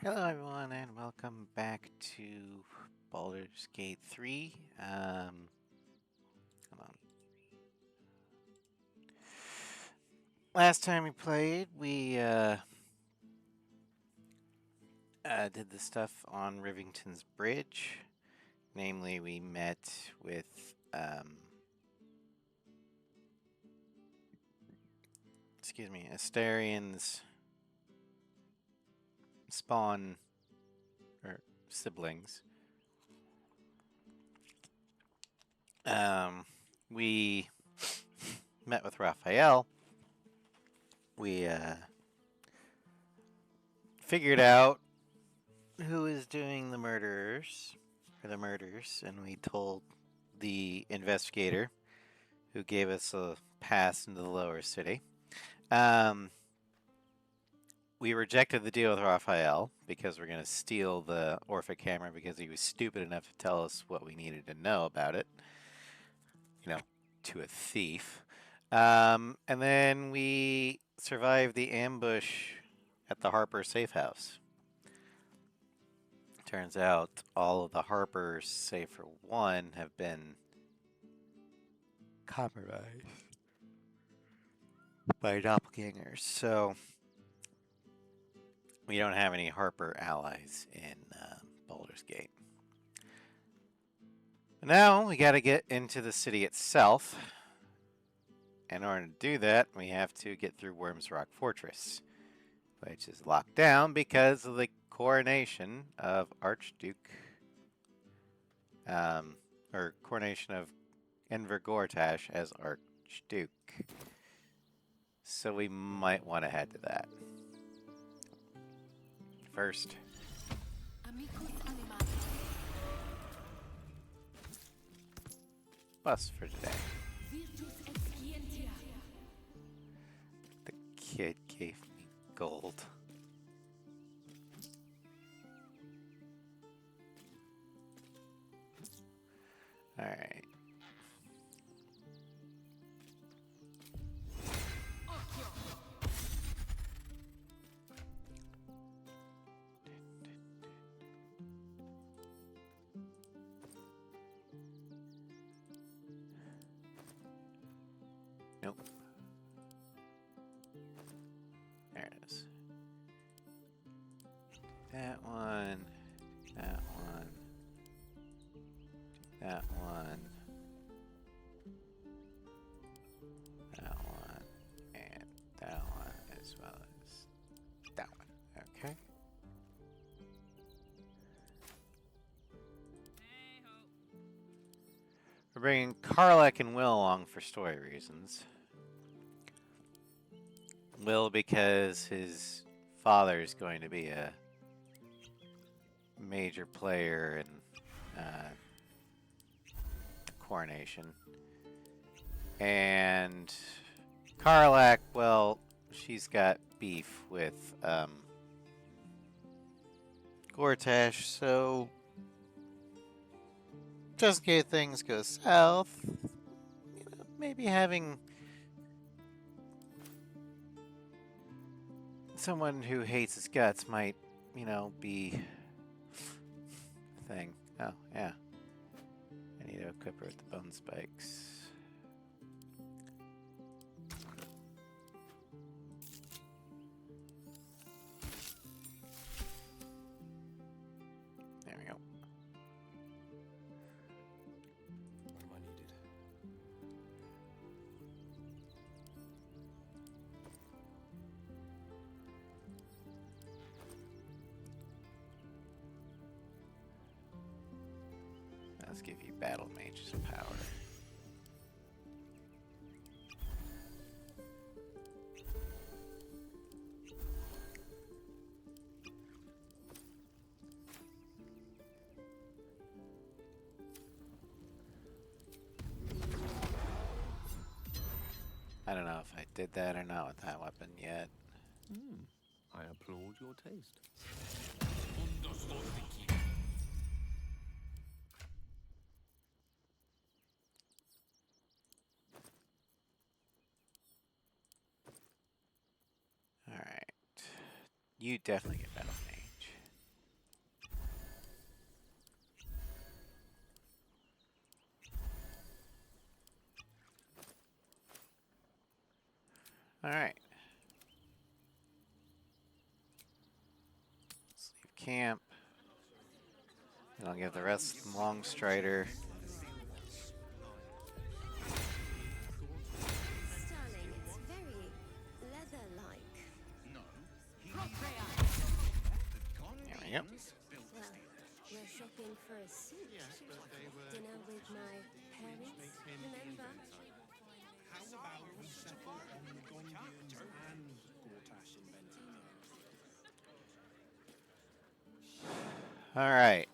Hello, everyone, and welcome back to Baldur's Gate 3. Hold on. Last time we played, we did the stuff on Rivington's Bridge. Namely, we met with Astarion's spawn or siblings. We met with Raphael. We figured out who is doing the murders and we told the investigator who gave us a pass into the lower city. Um, we rejected the deal with Raphael because we're going to steal the Orphic camera because he was stupid enough to tell us what we needed to know about it, to a thief. And then we survived the ambush at the Harper safe house. Turns out all of the Harpers, save for one, have been compromised by doppelgangers. So we don't have any Harper allies in Baldur's Gate. Now we got to get into the city itself. In order to do that, we have to get through Worms Rock Fortress, which is locked down because of the coronation of Archduke, or coronation of Enver Gortash as Archduke. So we might want to head to that. First, bus for today. The kid gave me gold. Alright. Nope. There it is. That one. That one. That one. That one. And that one as well as that one. Okay. We're bringing Karlak and Will along for story reasons. Will because his father is going to be a major player in coronation. And Karlak, well, she's got beef with Gortash, so just in case things go south, maybe having someone who hates his guts might, be a thing. Oh, yeah. I need to equip her with the bone spikes. There we go. What am I needed? Let's give you battle mages power. I don't know if I did that or not with that weapon yet. I applaud your taste. Alright. You definitely get battle mage. camp. And I'll give the rest to Long Strider. Sterling, it's very leather-like. There we go. Well, we're shopping for a suit. Dinner with my parents, remember? All right.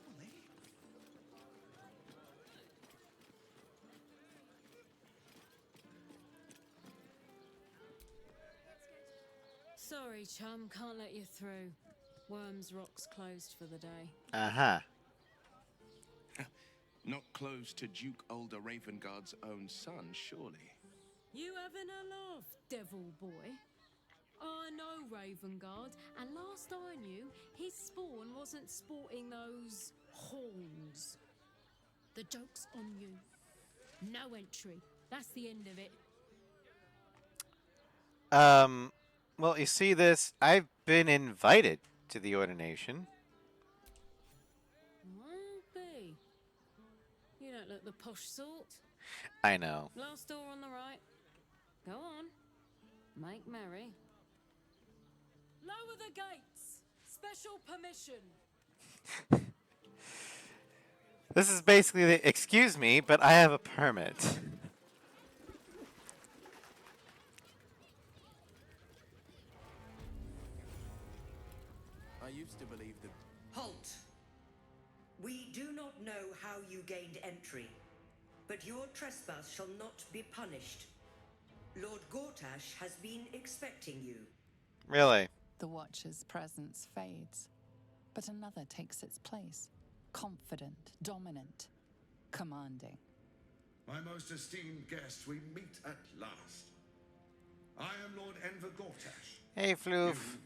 Sorry, chum, can't let you through. Worms Rock's closed for the day. Uh-huh. Not close to Duke Older Ravengard's own son, surely. You having a laugh, devil boy? I know Ravengard, and last I knew, his spawn wasn't sporting those horns. The joke's on you. No entry. That's the end of it. Well, you see this? I've been invited to the ordination. Well, be. You don't look the posh sort. I know. Last door on the right. Go on. Make merry. Lower the gates. Special permission. This is basically the, excuse me, but I have a permit. I used to believe that. Halt! We do not know how you gained entry, but your trespass shall not be punished. Lord Gortash has been expecting you. Really? The Watcher's presence fades, but another takes its place. Confident, dominant, commanding. My most esteemed guest, we meet at last. I am Lord Enver Gortash. Hey, Floof. You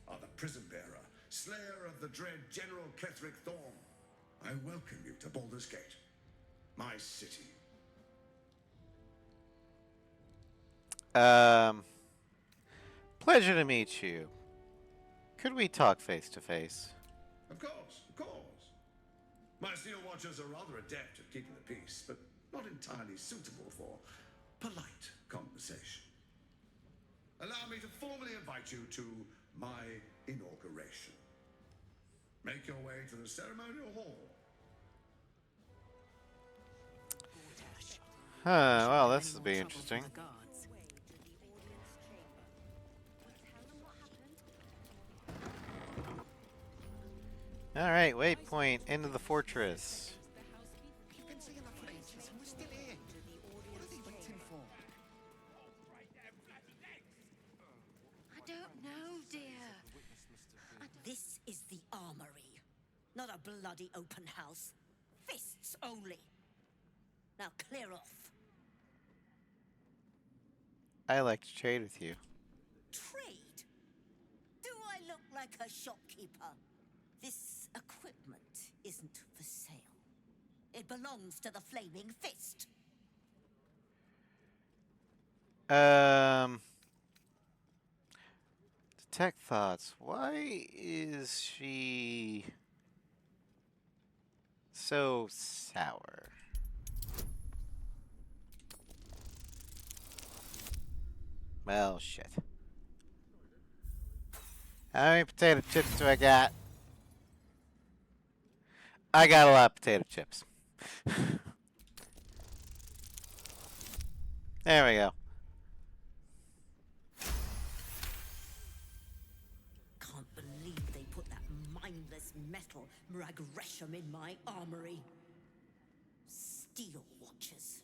are the prison bearer, slayer of the dread General Ketheric Thorm. I welcome you to Baldur's Gate, my city. Pleasure to meet you. Could we talk face to face? Of course, of course. My steel watchers are rather adept at keeping the peace, but not entirely suitable for polite conversation. Allow me to formally invite you to my inauguration. Make your way to the ceremonial hall. Huh, well, this will be interesting. Alright, waypoint, into the fortress. You've been seeing the faces and we're still here. What are they waiting for? I don't know, dear. This is the armory, not a bloody open house. Fists only. Now clear off. I like to trade with you. Trade? Do I look like a shopkeeper? This equipment isn't for sale. It belongs to the Flaming Fist. Detect thoughts. Why is she so sour? Well, shit. How many potato chips do I got? I got a lot of potato chips. There we go. Can't believe they put that mindless metal Mrag-Resham in my armory. Steel Watchers.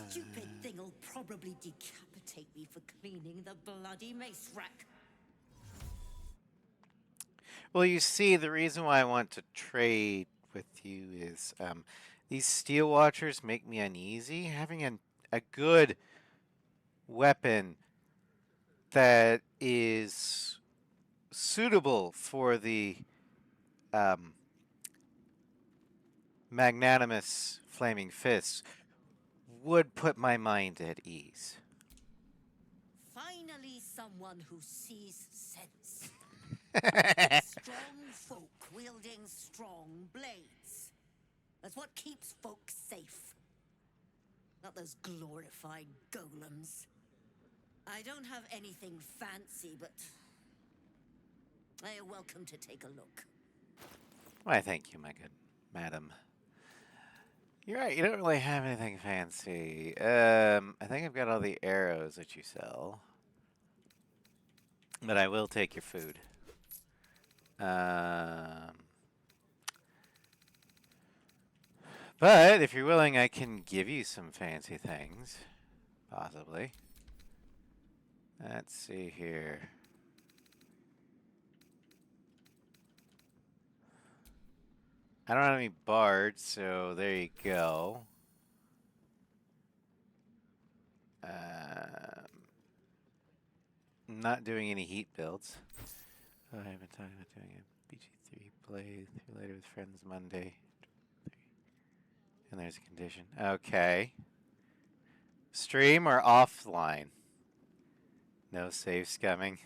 Stupid thing'll probably decapitate me for cleaning the bloody mace rack. Well, you see, the reason why I want to trade with you is these steel watchers make me uneasy. Having a good weapon that is suitable for the magnanimous flaming fists would put my mind at ease. Finally someone who sees sense. Strong folk wielding strong blades. That's what keeps folk safe. Not those glorified golems. I don't have anything fancy, but you're welcome to take a look. Why, thank you, my good madam. You're right, you don't really have anything fancy. I think I've got all the arrows that you sell. But I will take your food. But if you're willing, I can give you some fancy things. Possibly. Let's see here. I don't have any bards, so there you go. I'm not doing any heat builds. Oh, I have been talking about doing a BG3 play through later with friends Monday. And there's a condition. Okay. Stream or offline? No save scumming.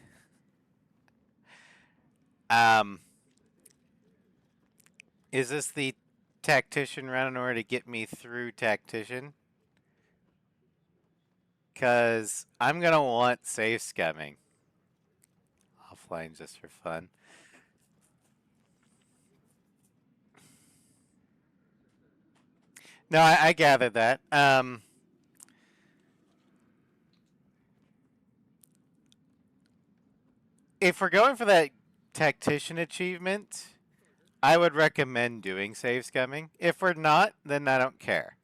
Is this the tactician run in order to get me through tactician? Because I'm going to want save scumming. Offline just for fun. No, I gathered that. If we're going for that tactician achievement, I would recommend doing save scumming. If we're not, then I don't care.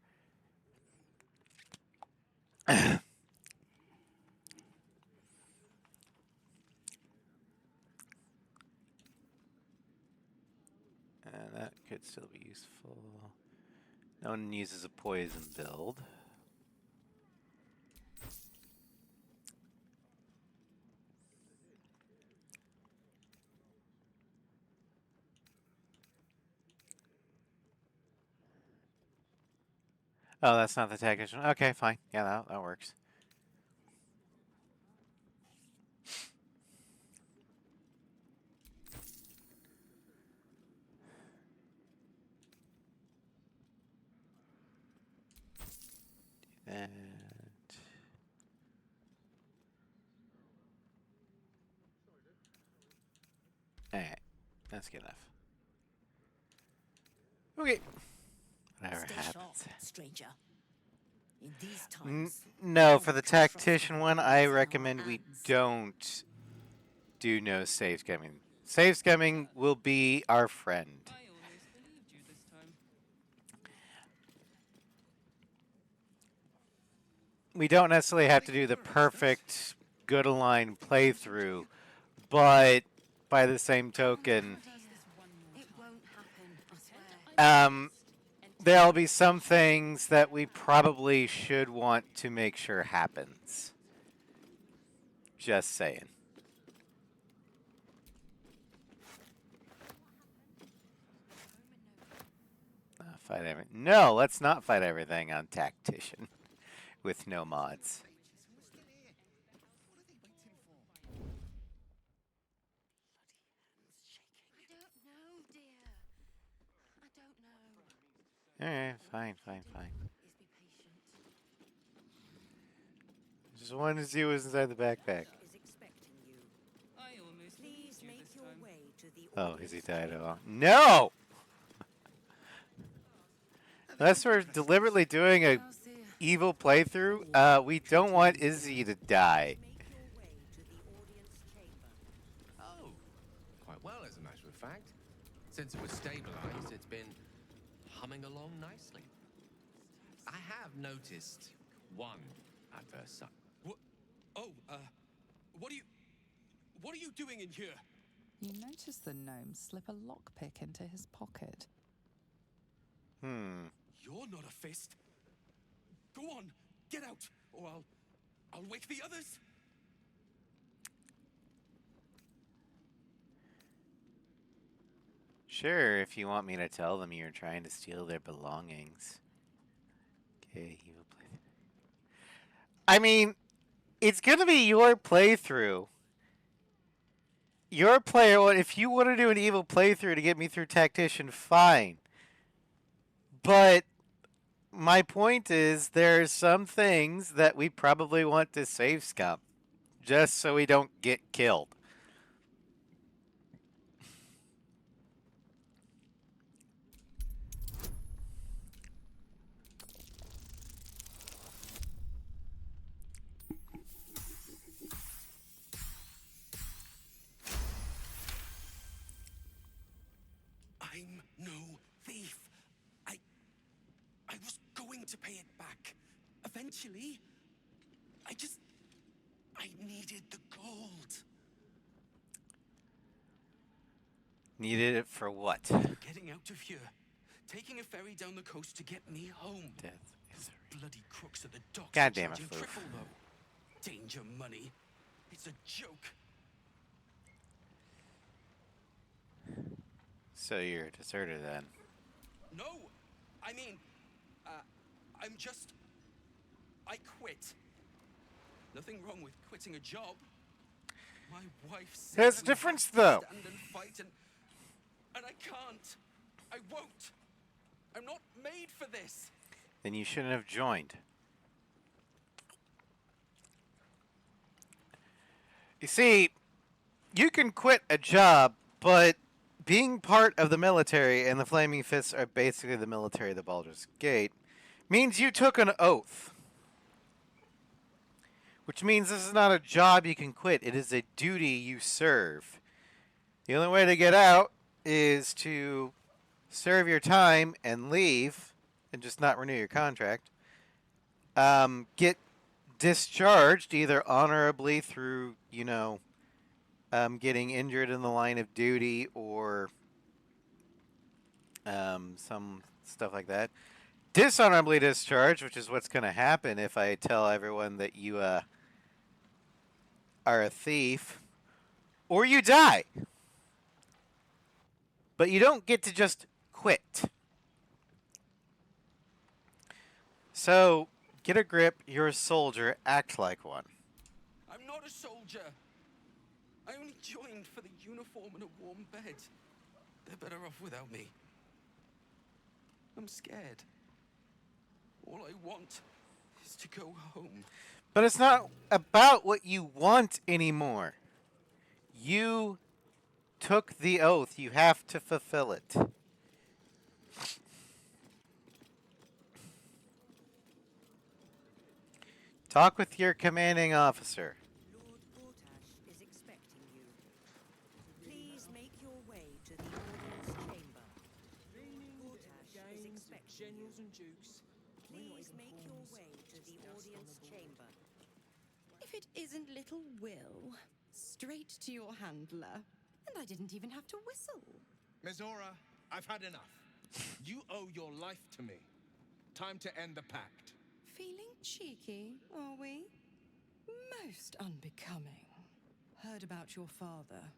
That could still be useful. No one uses a poison build. Oh, that's not the tactician. Okay, fine. Yeah, that works. And alright, that's good enough. Okay. Whatever Stay happens. sharp, stranger. In these times, No, for the don't trust tactician one, with I your recommend we hands. don't do no save scumming. Save scumming will be our friend. I almost believed you this time. We don't necessarily have to do the perfect, good aligned playthrough, but by the same token, It won't happen, I swear. there'll be some things that we probably should want to make sure happens. Just saying. Fight everything. No, let's not fight everything on tactician with no mods. I don't know, dear. I don't know. Alright, fine. Is be patient. Just wanted to see what was inside the backpack. Is expecting you. I almost Please believed you make this your time. way to the Oh, has he audience died at chamber. all? No! Unless we're deliberately doing a evil playthrough, we don't want Izzy to die. Make your way to the audience chamber. Oh, quite well, as a matter of fact. Since it was stabilized, it's been humming along nicely. I have noticed one adverse side. What? Oh, what are you doing in here? You notice the gnome slip a lockpick into his pocket. You're not a fist. Go on, get out, or I'll wake the others. Sure, if you want me to tell them you're trying to steal their belongings. Okay, he will play. I mean, it's gonna be your playthrough. Your player, if you want to do an evil playthrough to get me through Tactician, fine. But my point is, there's some things that we probably want to save scum, just so we don't get killed. I'm no thief. I was going to pay it back. Eventually. I needed the gold. Needed it for what? Getting out of here. Taking a ferry down the coast to get me home. Death is Bloody crooks at the docks. God damn it, charging Floof. triple though. Danger money. It's a joke. So you're a deserter then? No! I mean, I quit. Nothing wrong with quitting a job. My wife says There's a we difference, have to though. stand and fight, and I can't. I won't. I'm not made for this. Then you shouldn't have joined. You see, you can quit a job, but being part of the military, and the Flaming Fists are basically the military of the Baldur's Gate, means you took an oath. Which means this is not a job you can quit. It is a duty you serve. The only way to get out is to serve your time and leave, and just not renew your contract. Get discharged either honorably through, getting injured in the line of duty or some stuff like that. Dishonorably discharged, which is what's going to happen if I tell everyone that you are a thief, or you die. But you don't get to just quit. So, get a grip, you're a soldier, act like one. I'm not a soldier. I only joined for the uniform and a warm bed. They're better off without me. I'm scared. All I want is to go home. But it's not about what you want anymore. You took the oath. You have to fulfill it. Talk with your commanding officer. Lord Gortash is expecting you. Please make your way to the audience chamber. Lord Gortash is expecting you. Please make your way to the audience chamber. If it isn't little Will, straight to your handler. And I didn't even have to whistle. Mizora, I've had enough. You owe your life to me. Time to end the pact. Feeling cheeky, are we? Most unbecoming. Heard about your father.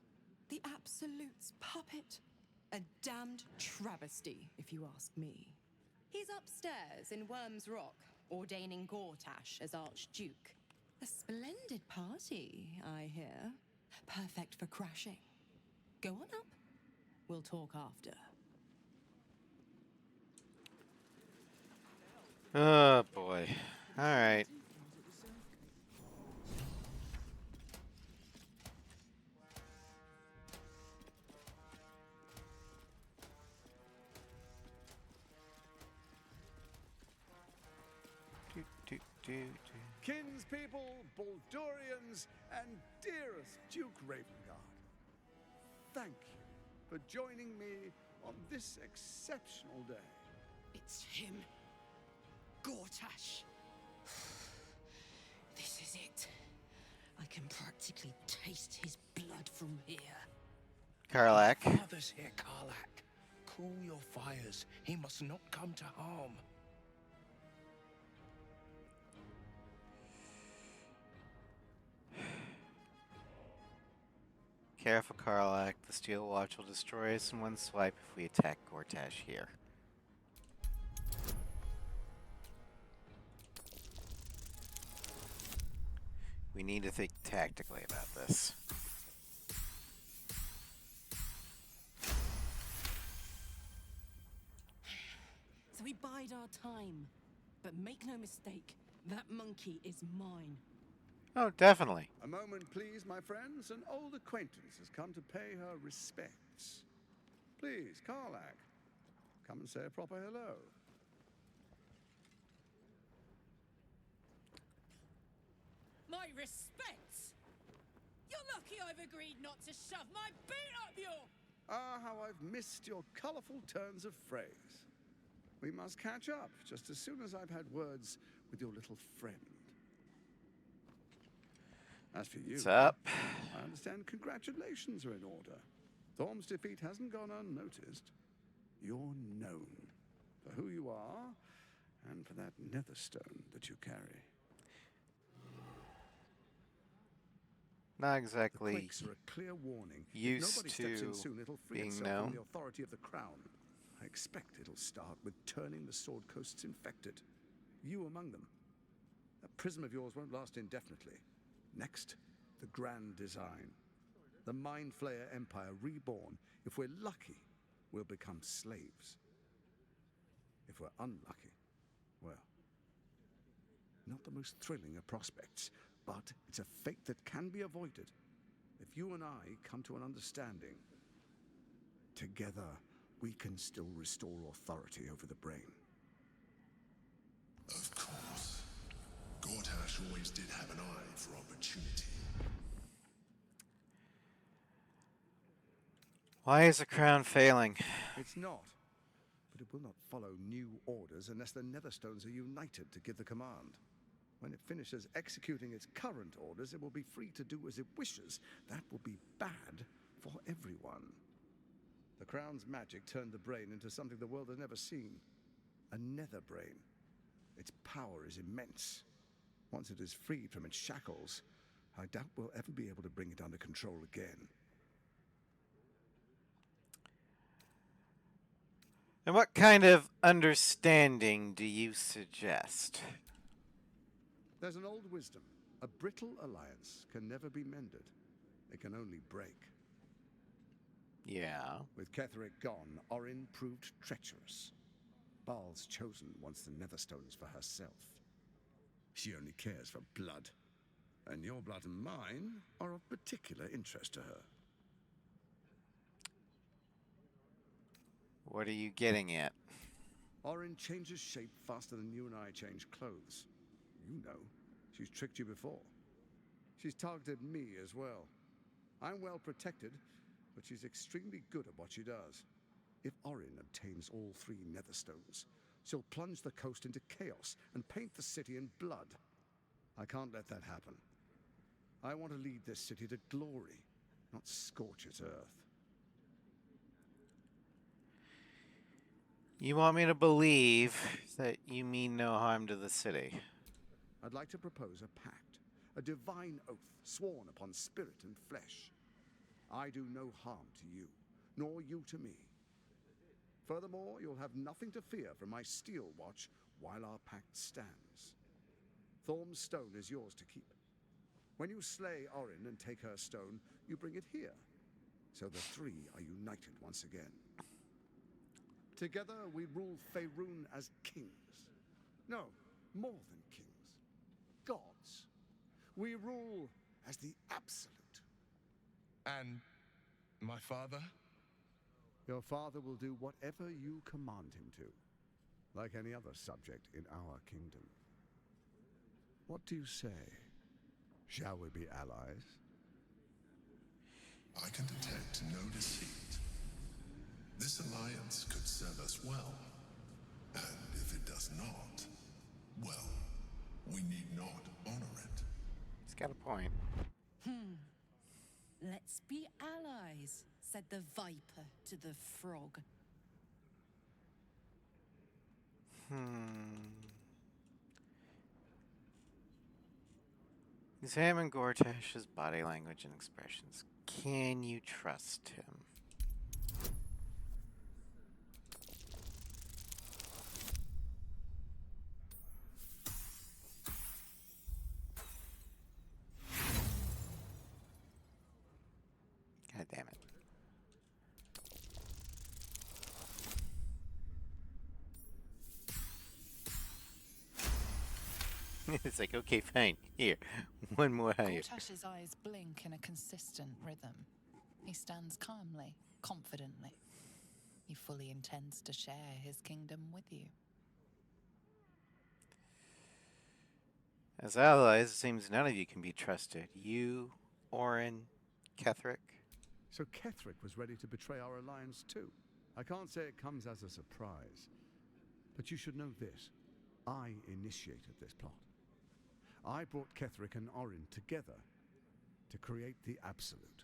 The Absolute's puppet. A damned travesty, if you ask me. He's upstairs in Worm's Rock, ordaining Gortash as Archduke. A splendid party, I hear. Perfect for crashing. Go on up. We'll talk after. Oh, boy. All right. Kinspeople, Baldurians, and dearest Duke Ravengard, thank you for joining me on this exceptional day. It's him. Gortash. This is it. I can practically taste his blood from here. Karlak. Father's here, Karlak. Cool your fires. He must not come to harm. Careful, Karlak. The Steel Watch will destroy us in one swipe if we attack Gortash here. We need to think tactically about this. So we bide our time. But make no mistake, that monkey is mine. Oh, definitely. A moment, please, my friends. An old acquaintance has come to pay her respects. Please, Karlak, come and say a proper hello. My respects! You're lucky I've agreed not to shove my boot up your... Ah, how I've missed your colourful turns of phrase. We must catch up just as soon as I've had words with your little friend. As for you, what's up? I understand congratulations are in order. Thorm's defeat hasn't gone unnoticed. You're known for who you are and for that netherstone that you carry. Not exactly The quakes are a clear warning. used If nobody steps in to soon, it'll free being itself known. from the authority of the crown. I expect it'll start with turning the Sword Coasts infected. You among them. That prism of yours won't last indefinitely. Next, the grand design. The Mind Flayer Empire reborn. If we're lucky, we'll become slaves. If we're unlucky, well, not the most thrilling of prospects, but it's a fate that can be avoided. If you and I come to an understanding, together we can still restore authority over the brain. Of course. Gortash always did have an eye for opportunity. Why is the crown failing? It's not. But it will not follow new orders unless the Netherstones are united to give the command. When it finishes executing its current orders, it will be free to do as it wishes. That will be bad for everyone. The Crown's magic turned the brain into something the world has never seen. A nether brain. Its power is immense. Once it is freed from its shackles, I doubt we'll ever be able to bring it under control again. And what kind of understanding do you suggest? There's an old wisdom. A brittle alliance can never be mended. It can only break. Yeah. With Ketheric gone, Orin proved treacherous. Baal's chosen wants the Netherstones for herself. She only cares for blood. And your blood and mine are of particular interest to her. What are you getting at? Orin changes shape faster than you and I change clothes. You know, she's tricked you before. She's targeted me as well. I'm well protected, but she's extremely good at what she does. If Orin obtains all 3 Netherstones, she'll plunge the coast into chaos and paint the city in blood. I can't let that happen. I want to lead this city to glory, not scorch its earth. You want me to believe that you mean no harm to the city? I'd like to propose a pact, a divine oath sworn upon spirit and flesh. I do no harm to you, nor you to me. Furthermore, you'll have nothing to fear from my steel watch while our pact stands. Thorm's stone is yours to keep. When you slay Orin and take her stone, you bring it here, so the 3 are united once again. Together we rule Faerun as kings. No, more than kings. Gods. We rule as the absolute. And my father? Your father will do whatever you command him to, like any other subject in our kingdom. What do you say? Shall we be allies? I can detect no deceit. This alliance could serve us well. And if it does not, well, we need not honor it. He's got a point. Let's be allies, said the viper to the frog. Examine Gortash's body language and expressions. Can you trust him? it, damn it. It's like, okay, fine. Here, one more higher. Gortash's eyes blink in a consistent rhythm. He stands calmly, confidently. He fully intends to share his kingdom with you. As allies, it seems none of you can be trusted. You, Orin, Ketherick. So Ketherick was ready to betray our alliance too. I can't say it comes as a surprise. But you should know this. I initiated this plot. I brought Ketherick and Orin together to create the Absolute.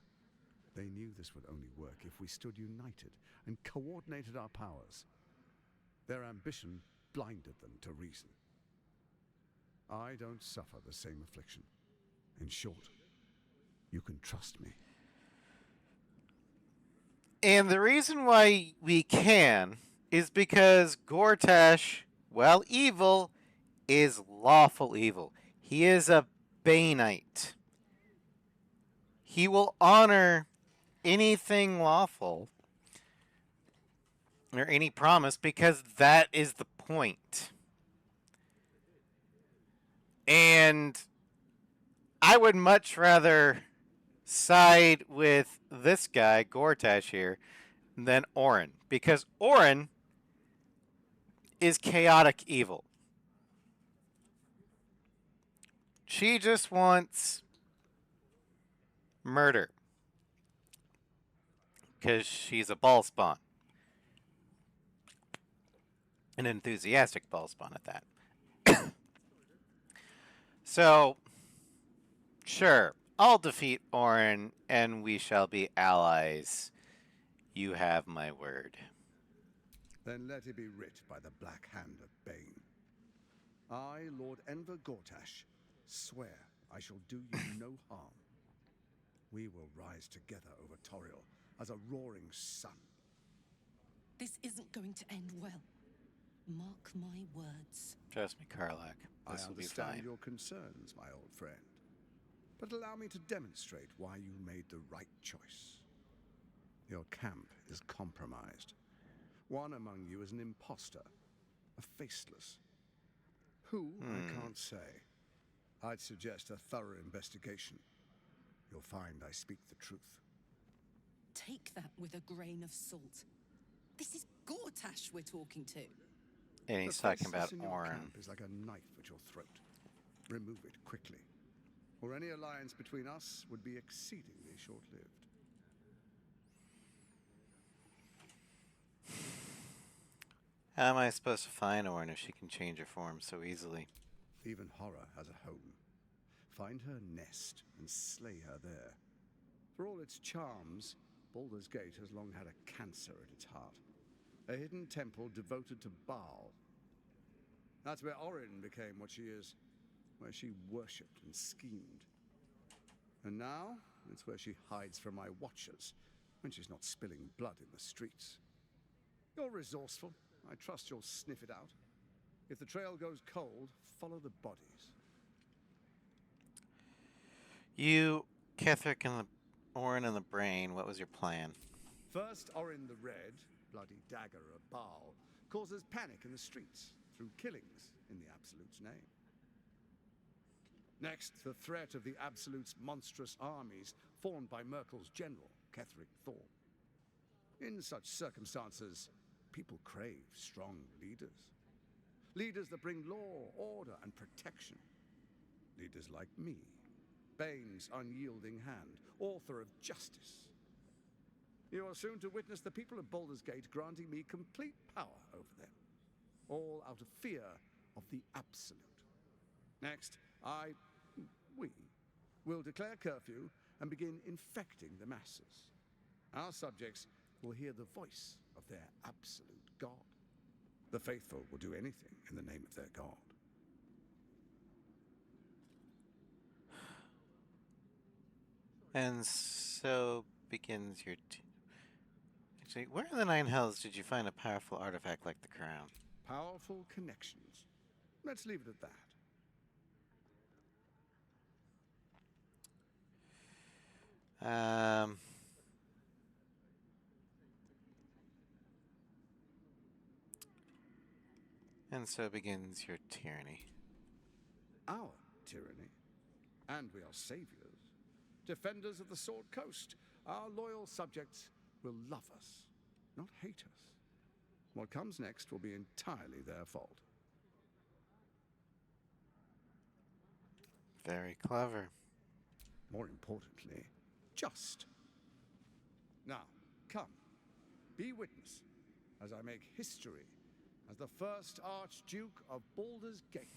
They knew this would only work if we stood united and coordinated our powers. Their ambition blinded them to reason. I don't suffer the same affliction. In short, you can trust me. And the reason why we can is because Gortash, while evil, is lawful evil. He is a Baneite. He will honor anything lawful or any promise because that is the point. And I would much rather side with this guy, Gortash here, than Orin. Because Orin is chaotic evil. She just wants murder. Because she's a ball spawn. An enthusiastic ball spawn at that. So, sure, I'll defeat Orin and we shall be allies. You have my word. Then let it be writ by the black hand of Bane. I, Lord Enver Gortash, swear I shall do you no harm. We will rise together over Toriel as a roaring sun. This isn't going to end well. Mark my words. Trust me, Karlach. This I will be understand fine. your concerns, my old friend. But allow me to demonstrate why you made the right choice. Your camp is compromised. One among you is an imposter, a faceless. Who, I can't say. I'd suggest a thorough investigation. You'll find I speak the truth. Take that with a grain of salt. This is Gortash we're talking to. And he's The talking about faceless in your Orin. camp is like a knife at your throat. Remove it quickly, or any alliance between us would be exceedingly short-lived. How am I supposed to find Orin if she can change her form so easily? Even horror has a home. Find her nest and slay her there. For all its charms, Baldur's Gate has long had a cancer at its heart. A hidden temple devoted to Baal. That's where Orin became what she is, where she worshipped and schemed. And now, it's where she hides from my watchers, when she's not spilling blood in the streets. You're resourceful. I trust you'll sniff it out. If the trail goes cold, follow the bodies. You, Ketherick, and Orin and the Brain, what was your plan? First, Orin the Red, bloody dagger of Baal, causes panic in the streets through killings in the Absolute's name. Next, the threat of the Absolute's monstrous armies formed by Merkel's general, Ketherick Thorpe. In such circumstances, people crave strong leaders. Leaders that bring law, order, and protection. Leaders like me, Bane's unyielding hand, author of justice. You are soon to witness the people of Baldur's Gate granting me complete power over them, all out of fear of the Absolute. Next, we will declare curfew and begin infecting the masses. Our subjects will hear the voice of their absolute God. The faithful will do anything in the name of their God. And so begins your... Actually, where in the Nine Hells did you find a powerful artifact like the crown? Powerful connections. Let's leave it at that. And so begins your tyranny. Our tyranny. And we are saviors. Defenders of the Sword Coast. Our loyal subjects will love us, not hate us. What comes next will be entirely their fault. Very clever. More importantly, just. Now, come, be witness as I make history as the first Archduke of Baldur's Gate.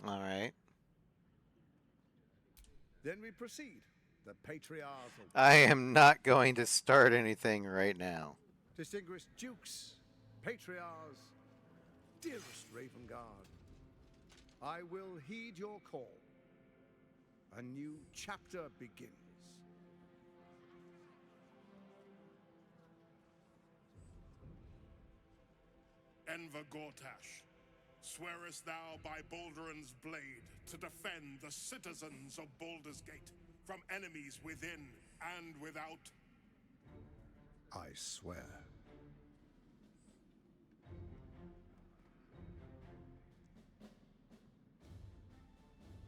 All right. Then we proceed. The patriarchal. I am not going to start anything right now. Distinguished dukes, patriarchs, dearest Ravengard, I will heed your call. A new chapter begins. Enver Gortash, swearest thou by Balduran's blade to defend the citizens of Baldur's Gate from enemies within and without? I swear.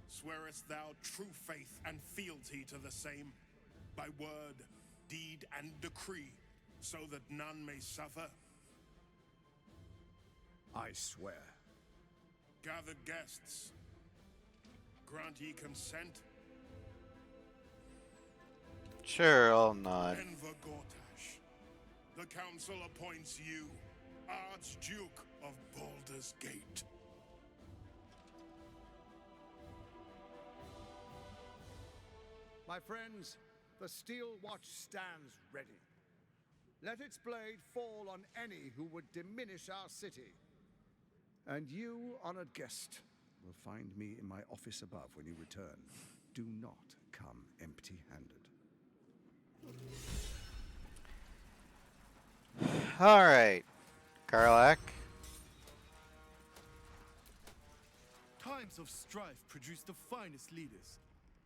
Swearest thou true faith and fealty to the same, by word, deed, and decree, so that none may suffer? I swear. Gathered guests, grant ye consent? Sure, I'll nod. Enver Gortash, the council appoints you Archduke of Baldur's Gate. My friends, the Steel Watch stands ready. Let its blade fall on any who would diminish our city. And you, honored guest, will find me in my office above when you return. Do not come empty-handed. All right, Karlak. Times of strife produce the finest leaders.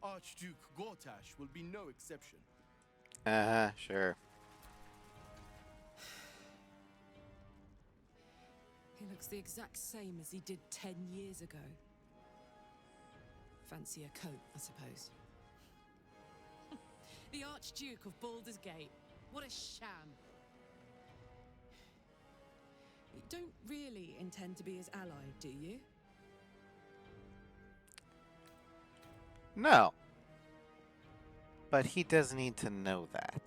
Archduke Gortash will be no exception. Sure. He looks the exact same as he did 10 years ago. Fancy a coat, I suppose. The Archduke of Baldur's Gate. What a sham. You don't really intend to be his ally, do you? No. But he does need to know that.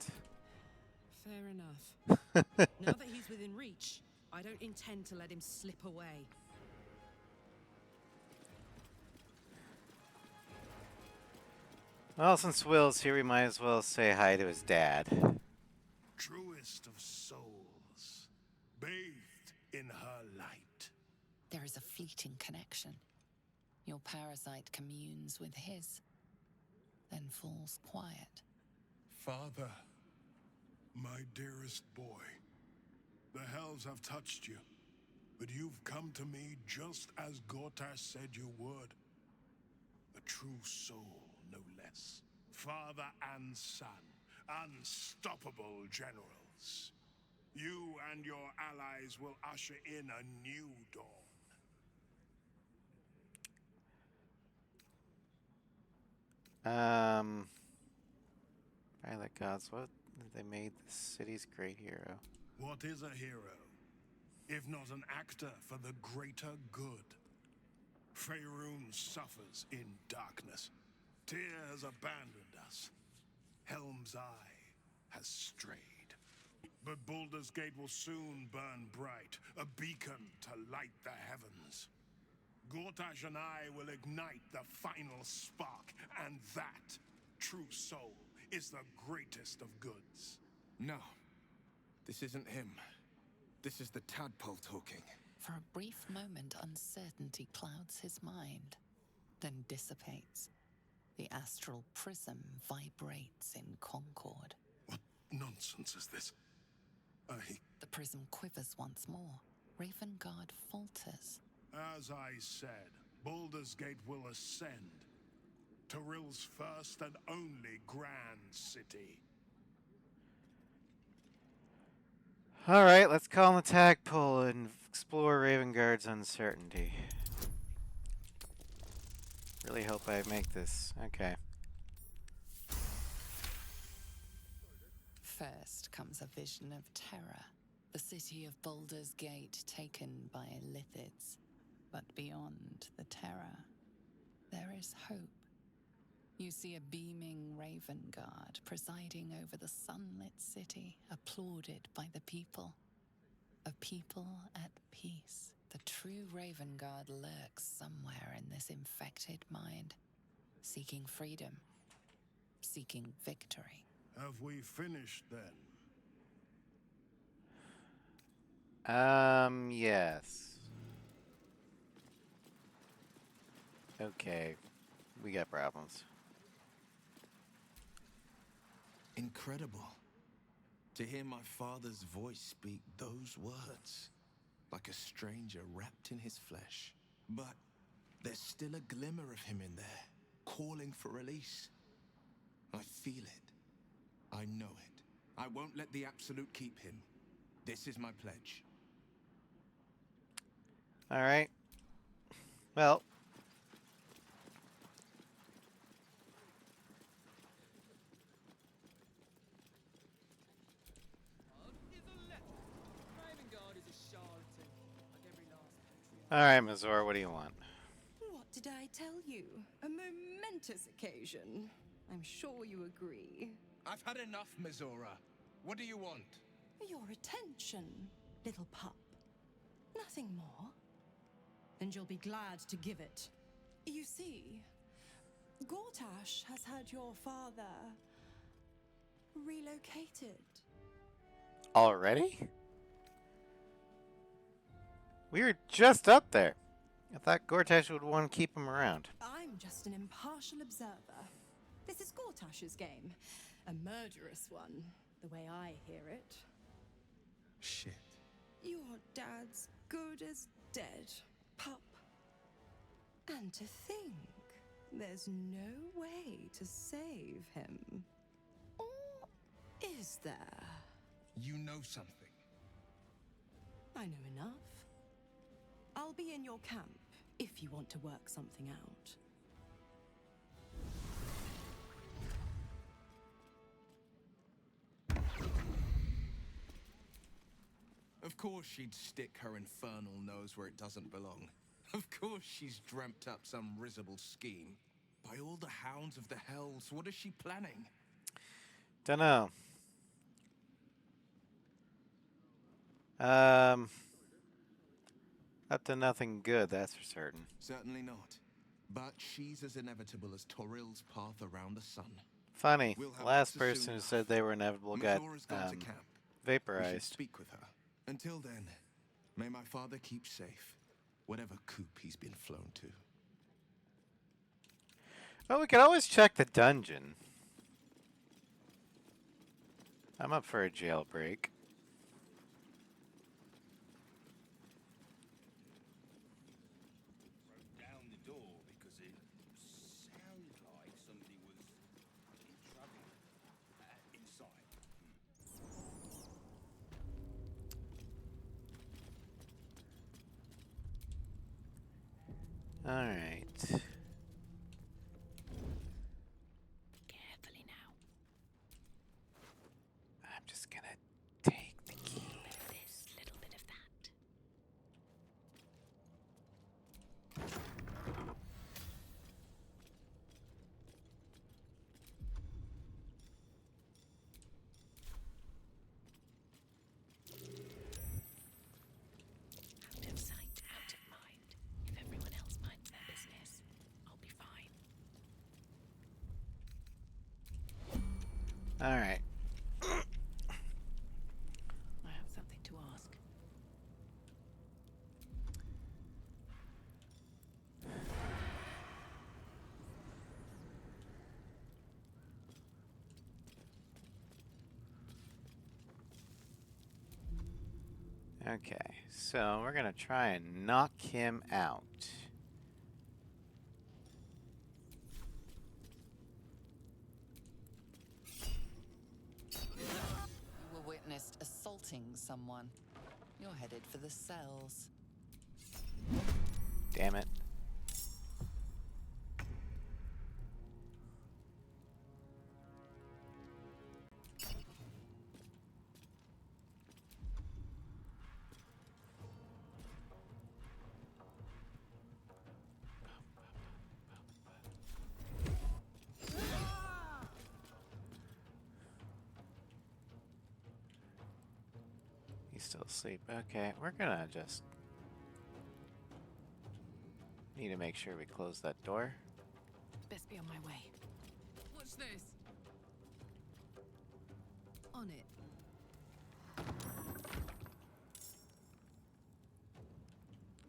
Fair enough. Now that he's within reach, I don't intend to let him slip away. Well, since Will's here, we might as well say hi to his dad. Truest of souls, bathed in her light. There is a fleeting connection. Your parasite communes with his, then falls quiet. Father, my dearest boy, the hells have touched you, but you've come to me just as Gortash said you would. A true soul, no less. Father and son, unstoppable generals. You and your allies will usher in a new dawn. By the gods, what? They made the city's great hero. What is a hero, if not an actor for the greater good? Faerun suffers in darkness. Tyr has abandoned us. Helm's Eye has strayed. But Baldur's Gate will soon burn bright, a beacon to light the heavens. Gortash and I will ignite the final spark, and that, true soul, is the greatest of goods. No. This isn't him. This is the tadpole talking. For a brief moment, uncertainty clouds his mind, then dissipates. The astral prism vibrates in concord. What nonsense is this? The prism quivers once more. Ravengard falters. As I said, Baldur's Gate will ascend. Torill's first and only grand city. Alright, let's call an attack pull and explore Ravengard's uncertainty. Really hope I make this. Okay. First comes a vision of terror. The city of Baldur's Gate taken by Lithids. But beyond the terror, there is hope. You see a beaming Raven Guard presiding over the sunlit city, applauded by the people. A people at peace. The true Raven Guard lurks somewhere in this infected mind, seeking freedom, seeking victory. Have we finished then? Yes. Okay. We got problems. Incredible. To hear my father's voice speak those words. Like a stranger wrapped in his flesh. But there's still a glimmer of him in there, calling for release. I feel it. I know it. I won't let the Absolute keep him. This is my pledge. Alright. Well. Alright, Mazor, what do you want? What did I tell you? A momentous occasion. I'm sure you agree. I've had enough, Mizora. What do you want? Your attention, little pup. Nothing more. And you'll be glad to give it. You see, Gortash has had your father relocated. Already? We were just up there. I thought Gortash would want to keep him around. I'm just an impartial observer. This is Gortash's game. A murderous one, the way I hear it. Shit. Your dad's good as dead, pup. And to think, there's no way to save him. Or is there? You know something. I know enough. I'll be in your camp if you want to work something out. Of course she'd stick her infernal nose where it doesn't belong. Of course she's dreamt up some risible scheme. By all the hounds of the hells, what is she planning? Dunno. Up to nothing good, that's for certain. Certainly not. But she's as inevitable as Torill's path around the sun. Funny, We'll have last answers person soon who enough. said they were inevitable got Mazora's gone to camp. We should vaporized. speak with her. Until then, may my father keep safe, whatever coop he's been flown to. Oh, we could always check the dungeon. I'm up for a jailbreak. Down the door because it sounded like somebody was in trouble inside. All right. Carefully now. I'm just gonna take the key. Little bit of this, little bit of that. Out of sight, out of mind. If everyone else minds their business, I'll be fine. All right. I have something to ask. Okay, so we're gonna try and knock him out. someone. You're headed for the cells. Damn it. He's still asleep. Okay, we're gonna just need to make sure we close that door. Best be on my way. What's this? On it.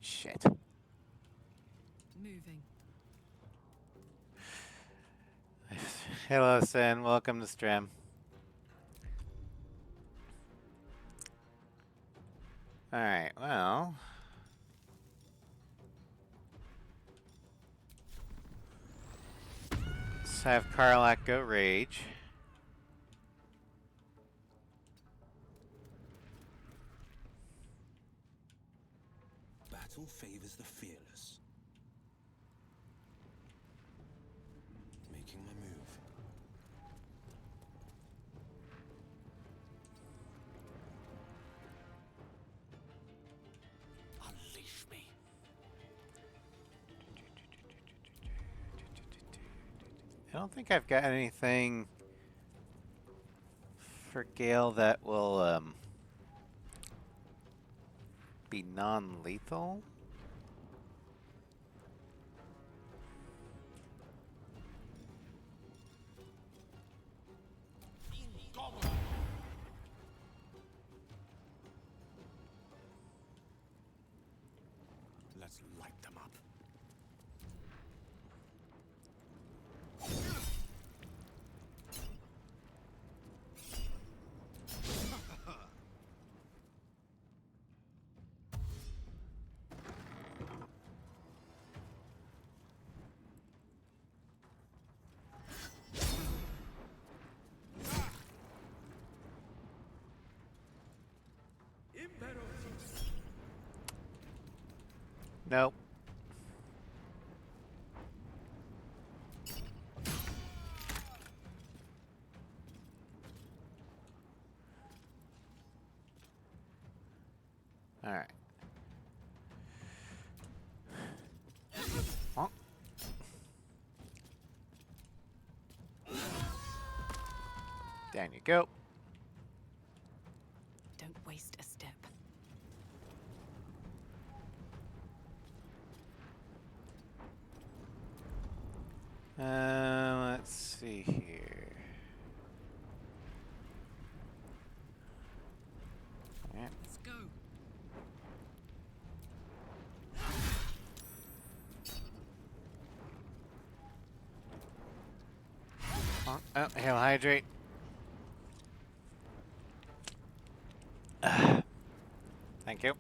Shit. Moving. Hello, Sin. Welcome to stream. Alright, well. Let's have Karlak go rage. Battle favors the fearless. Making my move. Unleash me. I don't think I've got anything for Gale that will be non-lethal. Let's light them up. Nope. All right. Oh. Down you go. Don't waste a step. Let's see here. Yeah. Let's go. Oh, he'll hydrate. Thank you.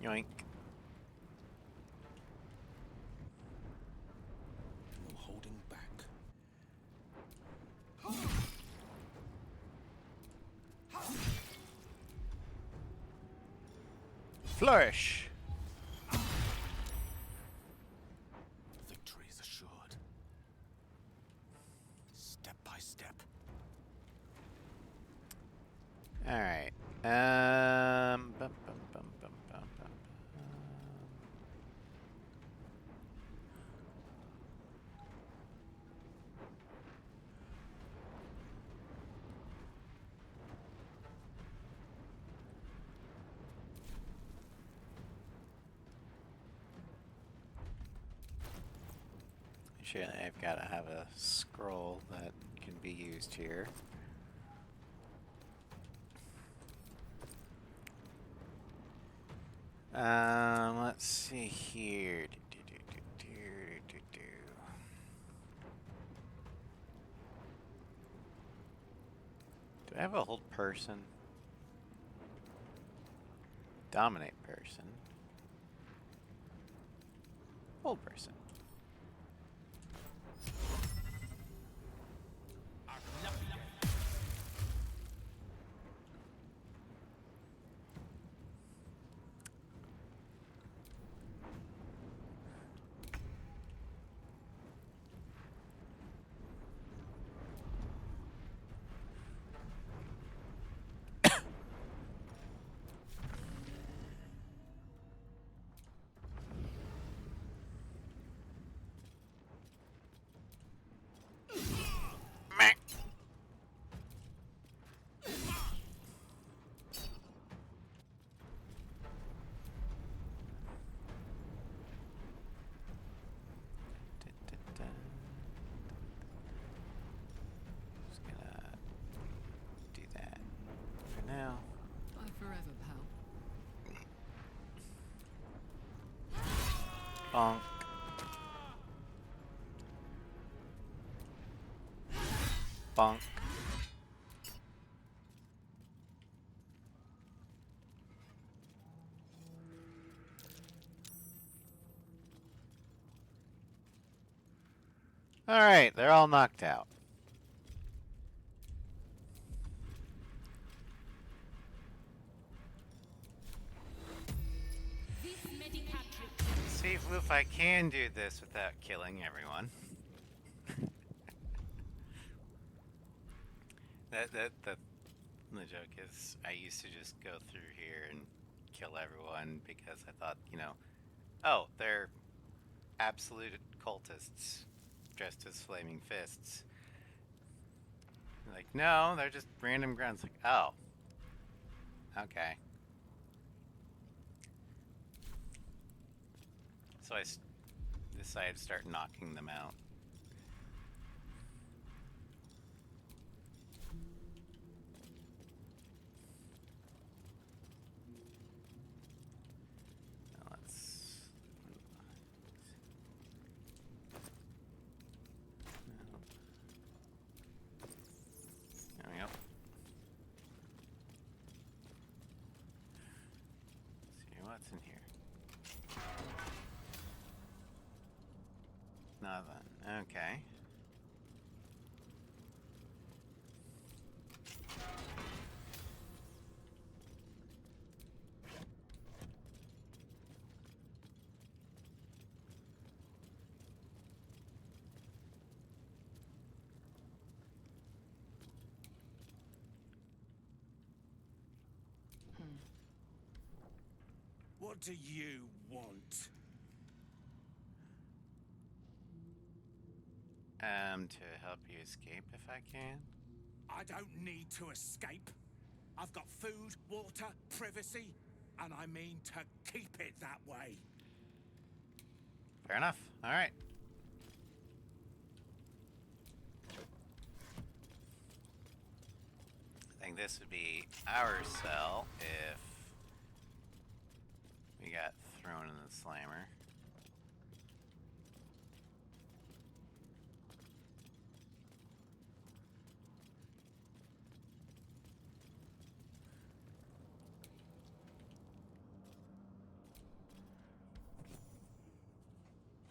Yoink. No holding back. Flourish. Victory is assured. Step by step. All right. Bum, bum, bum, bum, bum, bum. Sure, I've got to have a scroll that can be used here. Let's see here. Do I have a hold person? Dominate person. Old person. Just gonna do that for now. Bye forever, pal. Bonk. Bonk. Alright, they're all knocked out. See if I can do this without killing everyone. The joke is I used to just go through here and kill everyone because I thought, you know, oh, they're absolute cultists dressed as flaming fists. Like, no, they're just random grunts. Like, oh, okay. So I decided to start knocking them out. Now there we go. Let's see what's in here. Nothing. Okay. What do you want? To help you escape if I can. I don't need to escape. I've got food, water, privacy, and I mean to keep it that way. Fair enough. All right. I think this would be our cell if we got thrown in the slammer.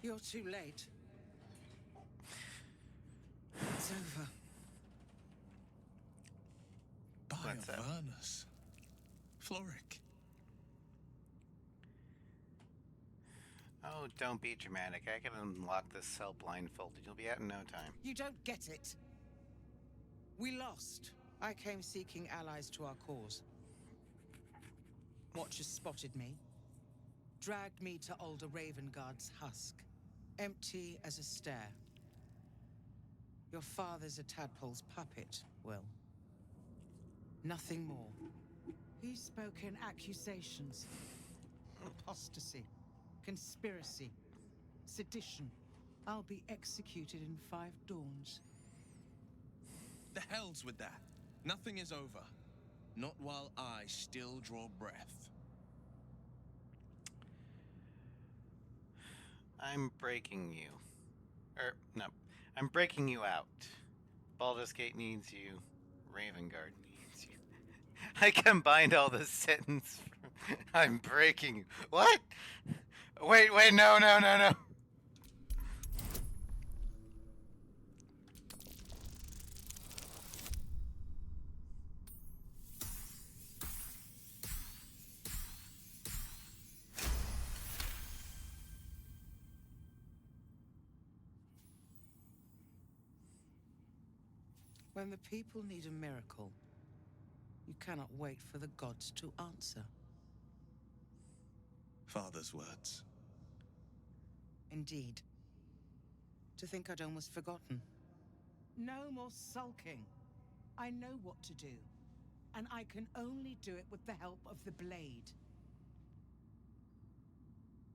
You're too late. It's over. What's up? Avernus. Floric. Oh, don't be dramatic. I can unlock this cell blindfolded. You'll be out in no time. You don't get it. We lost. I came seeking allies to our cause. Watchers spotted me, dragged me to Older Ravengard's husk, empty as a stare. Your father's a tadpole's puppet, Will. Nothing more. He's spoken accusations. Apostasy, conspiracy, sedition. I'll be executed in 5 dawns. The hell's with that. Nothing is over. Not while I still draw breath. I'm breaking you. No. I'm breaking you out. Baldur's Gate needs you. Ravengard needs you. I combined all the sentence I'm breaking you. What? Wait, no, no, no, no. When the people need a miracle, you cannot wait for the gods to answer. Father's words. Indeed. To think I'd almost forgotten. No more sulking. I know what to do, and I can only do it with the help of the blade.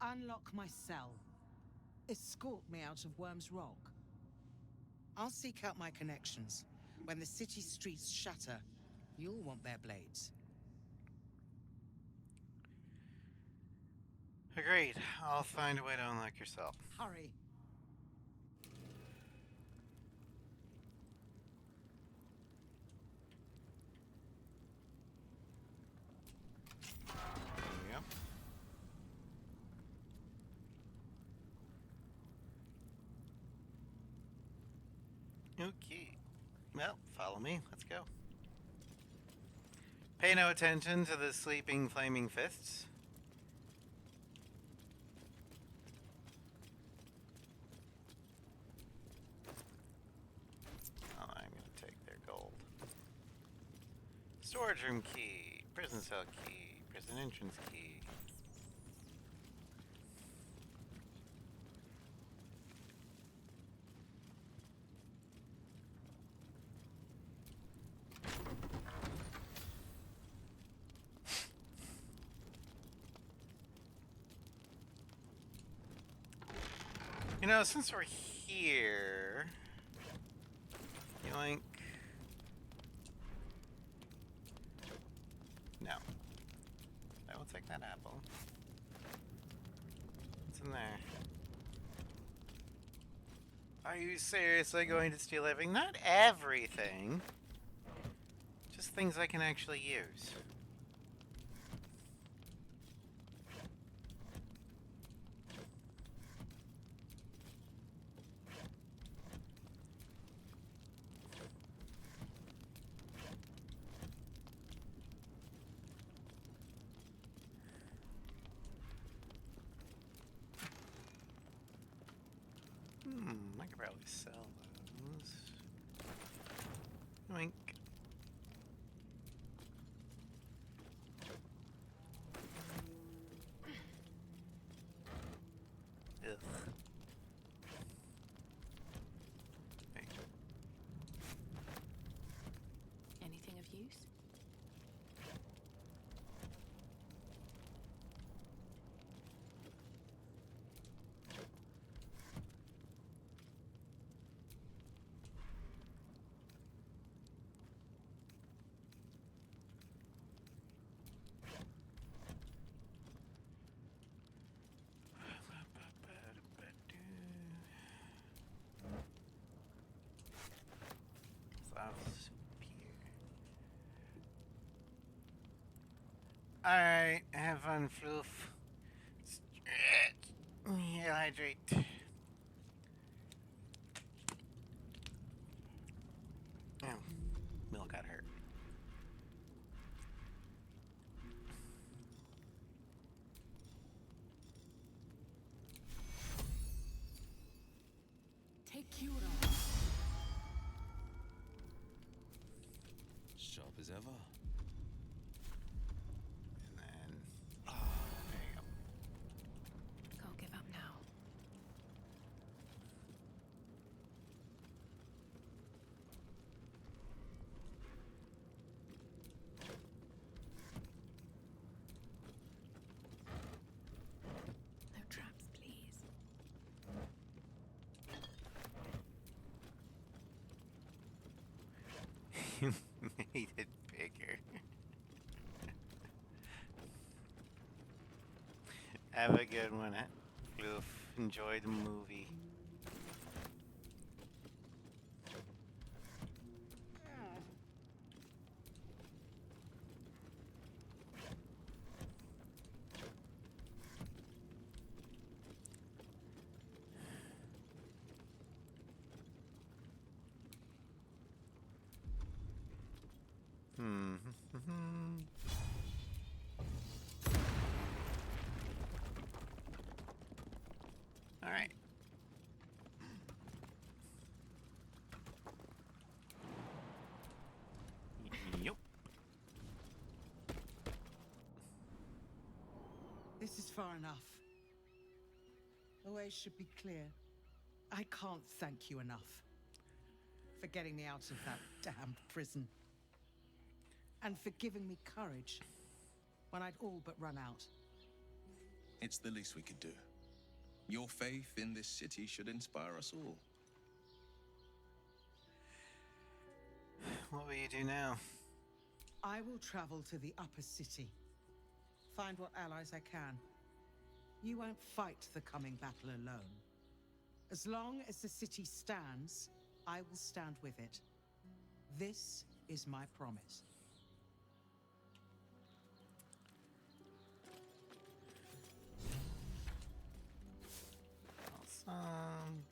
Unlock my cell. Escort me out of Worm's Rock. I'll seek out my connections. When the city streets shatter, you'll want their blades. Agreed. I'll find a way to unlock yourself. Hurry. There you go. Okay. Well, follow me. Let's go. Pay no attention to the sleeping flaming fists. Oh, I'm going to take their gold. Storage room key. Prison cell key. Prison entrance key. You know, since we're here, yoink. No. I will take that apple. What's in there? Are you seriously going to steal everything? Not everything. Just things I can actually use. I could probably sell those. Yoink. Ugh. Hey. Anything of use? Alright, have fun, Floof. Hydrate. Oh, Mill got hurt. Take Cura. Sharp as ever. And then... there you go. Can't give up now. No traps, please. You made it bigger. Have a good one, Floof. Enjoy the movie. far enough. The way should be clear. I can't thank you enough for getting me out of that damned prison. And for giving me courage when I'd all but run out. It's the least we could do. Your faith in this city should inspire us all. What will you do now? I will travel to the upper city. Find what allies I can. You won't fight the coming battle alone. As long as the city stands, I will stand with it. This is my promise. Awesome.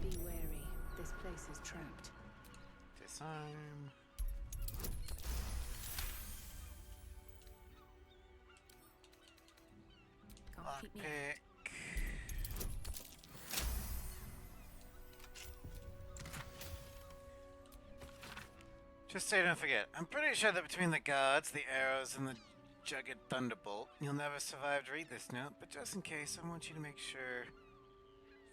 Be wary. This place is trapped. Disarm. Can't keep me out. Lockpick. Just so you don't forget, I'm pretty sure that between the guards, the arrows, and the jugged thunderbolt, you'll never survive to read this note, but just in case, I want you to make sure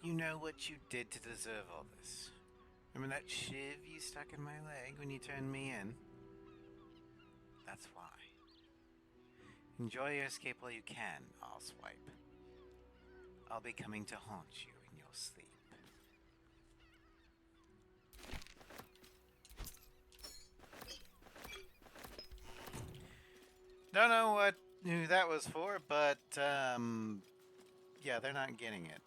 you know what you did to deserve all this. Remember that shiv you stuck in my leg when you turned me in? That's why. Enjoy your escape while you can, Allswipe. I'll be coming to haunt you in your sleep. Don't know who that was for, but yeah, they're not getting it.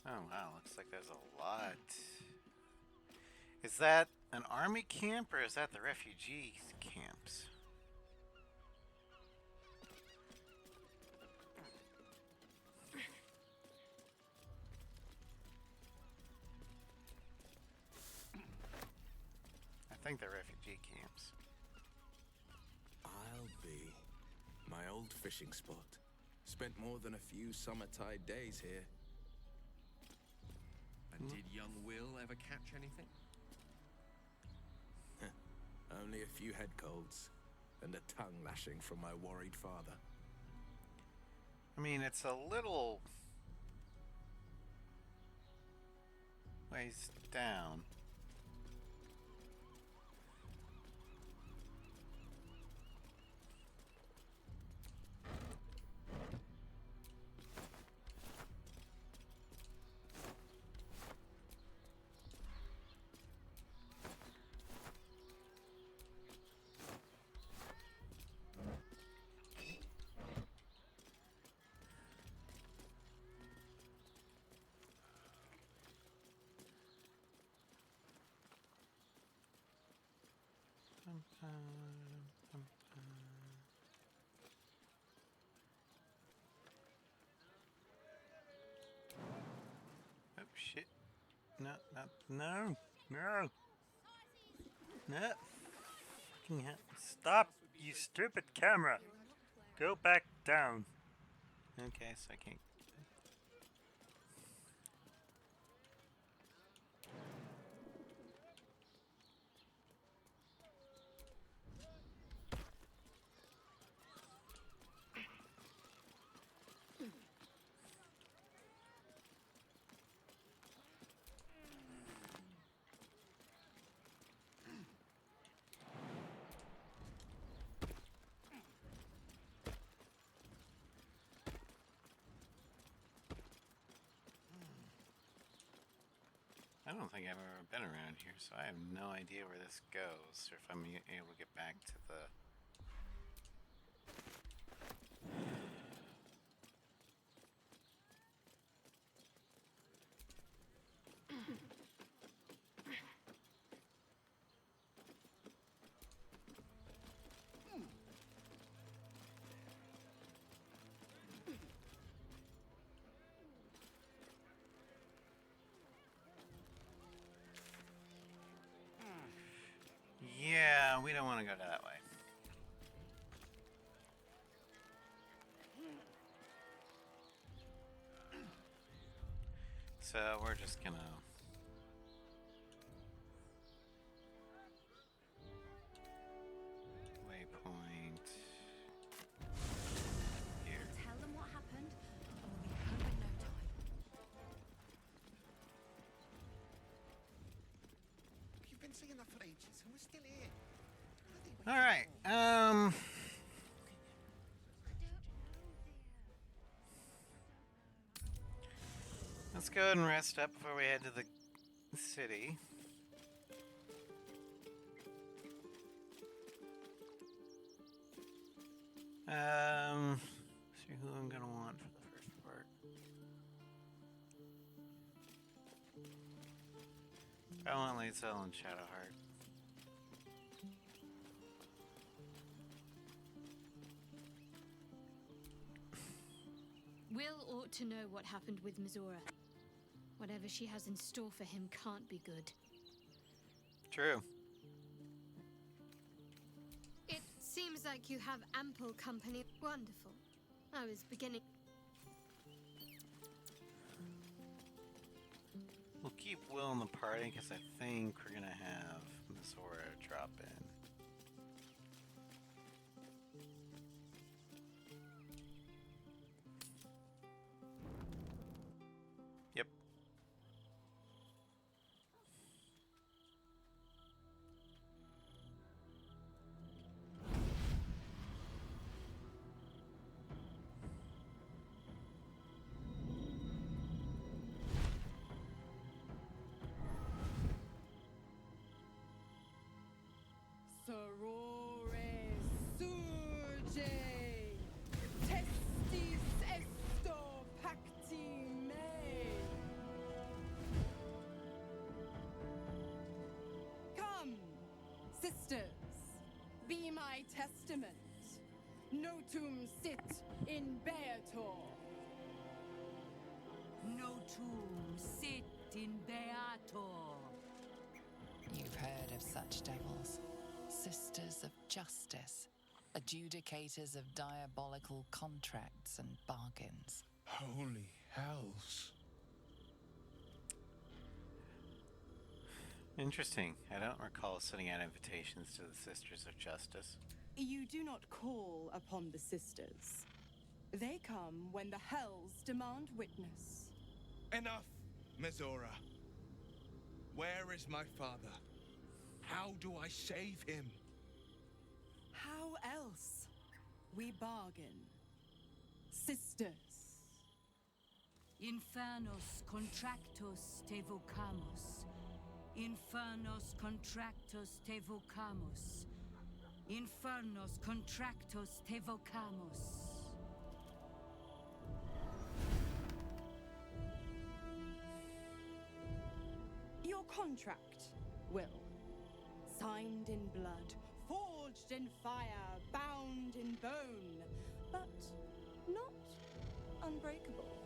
Oh wow, looks like there's a lot. Is that an army camp or is that the refugee camps? I think they're refugee camps. I'll be. My old fishing spot. Spent more than a few summer-tide days here. And did young Will ever catch anything? Only a few head colds and a tongue lashing from my worried father. I mean, it's a little ways down. Oh shit. No, no, no. Fucking hell. Stop, you stupid camera. Go back down. Okay, so I can't. I don't think I've ever been around here, so I have no idea where this goes, or if I'm able to get back to the... we don't want to go that way. So we're just gonna waypoint here. Tell them what happened, and we'll be home in no time. You've been singing that for ages, and we're still here. All right. Let's go ahead and rest up before we head to the city. See who I'm gonna want for the first part. I want Lisa and Shadowheart. Will ought to know what happened with Mizora. Whatever she has in store for him can't be good. True. It seems like you have ample company. Wonderful. I was beginning... We'll keep Will in the party because I think we're gonna have Mizora drop in. Yep. Sorore surge, testis esto pacti me. Come, sisters, be my testament. Notum sit in Beator. Notum sit in Beator. You've heard of such devils. Sisters of justice. Adjudicators of diabolical contracts and bargains. Holy hells. Interesting. I don't recall sending out invitations to the Sisters of Justice. You do not call upon the sisters. They come when the hells demand witness. Enough, Mizora. Where is my father? How do I save him? How else? We bargain. Sisters. Infernos contractos te vocamus. Infernos contractos te vocamus. Infernos contractos te vocamus. Your contract, Will. Signed in blood, forged in fire, bound in bone, but not unbreakable.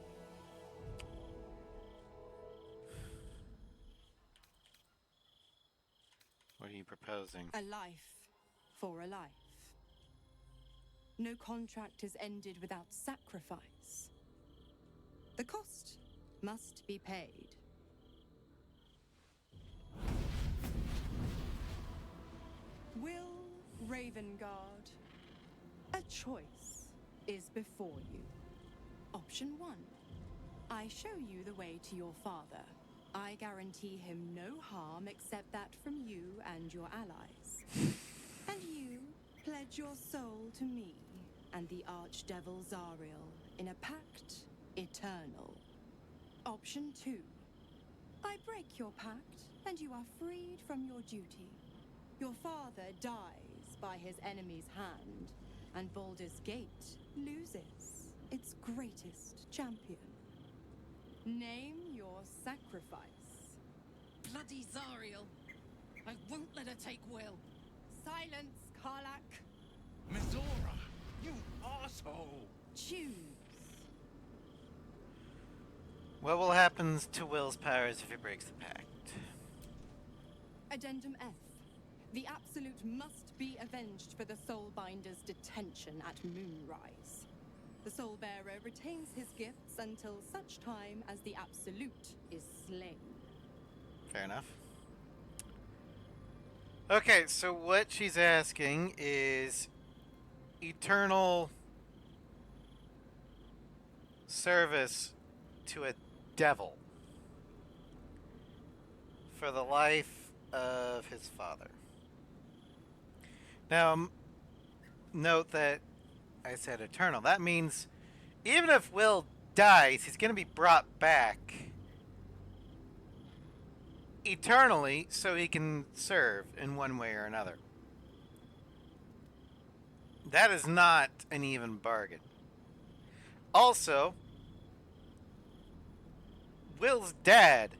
What are you proposing? A life for a life. No contract is ended without sacrifice. The cost must be paid. Will Ravengard, a choice is before you. Option 1. I show you the way to your father. I guarantee him no harm except that from you and your allies. And you pledge your soul to me and the Archdevil Zariel in a pact eternal. Option 2. I break your pact and you are freed from your duty. Your father dies by his enemy's hand, and Baldur's Gate loses its greatest champion. Name your sacrifice. Bloody Zariel. I won't let her take Will. Silence, Karlak. Mizora, you asshole! Choose. What will happen to Will's powers if he breaks the pact? Addendum F. The Absolute must be avenged for the Soulbinder's detention at Moonrise. The Soul Bearer retains his gifts until such time as the Absolute is slain. Fair enough. Okay, so what she's asking is eternal service to a devil for the life of his father. Now, note that I said eternal. That means even if Will dies, he's going to be brought back eternally so he can serve in one way or another. That is not an even bargain. Also, Will's dad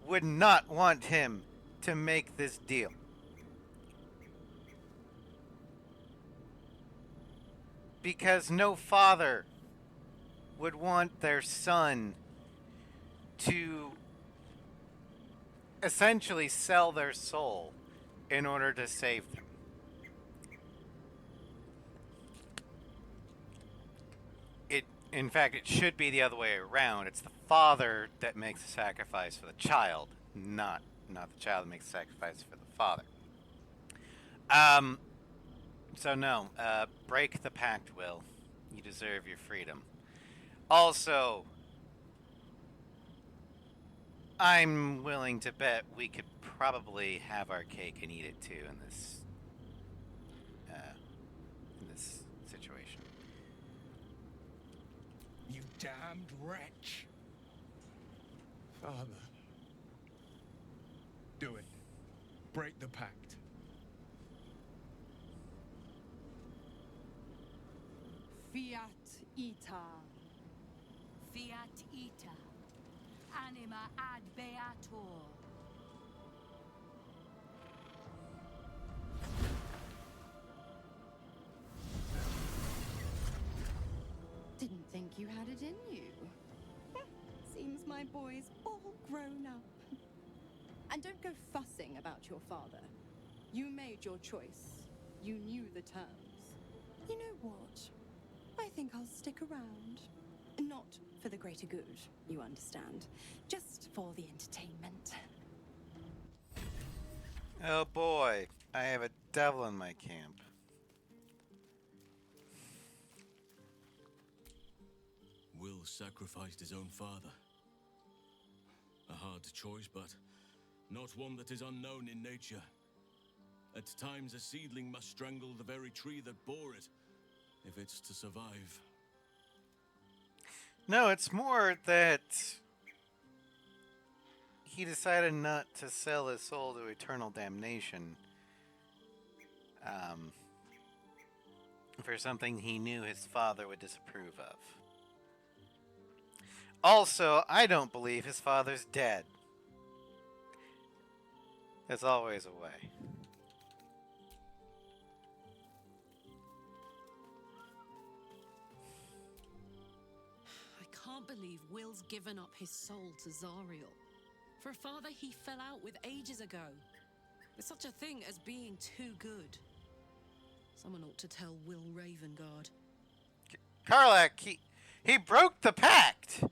would not want him to make this deal. Because no father would want their son to essentially sell their soul in order to save them. In fact, it should be the other way around. It's the father that makes a sacrifice for the child, not the child that makes a sacrifice for the father. So no, break the pact, Will. You deserve your freedom. Also, I'm willing to bet we could probably have our cake and eat it too in this situation. You damned wretch. Father. Do it. Break the pact. Fiat ita. Fiat ita. Anima ad beator. Didn't think you had it in you. Seems my boy's all grown up. And don't go fussing about your father. You made your choice. You knew the terms. You know what? I think I'll stick around. Not for the greater good, you understand. Just for the entertainment. Oh boy, I have a devil in my camp. Will sacrificed his own father. A hard choice, but not one that is unknown in nature. At times, a seedling must strangle the very tree that bore it, if it's to survive. No, it's more that he decided not to sell his soul to eternal damnation for something he knew his father would disapprove of. Also, I don't believe his father's dead. There's always a way. I can't believe Will's given up his soul to Zariel. For a father he fell out with ages ago. There's such a thing as being too good. Someone ought to tell Will Ravengard. Karlach, he broke the pact!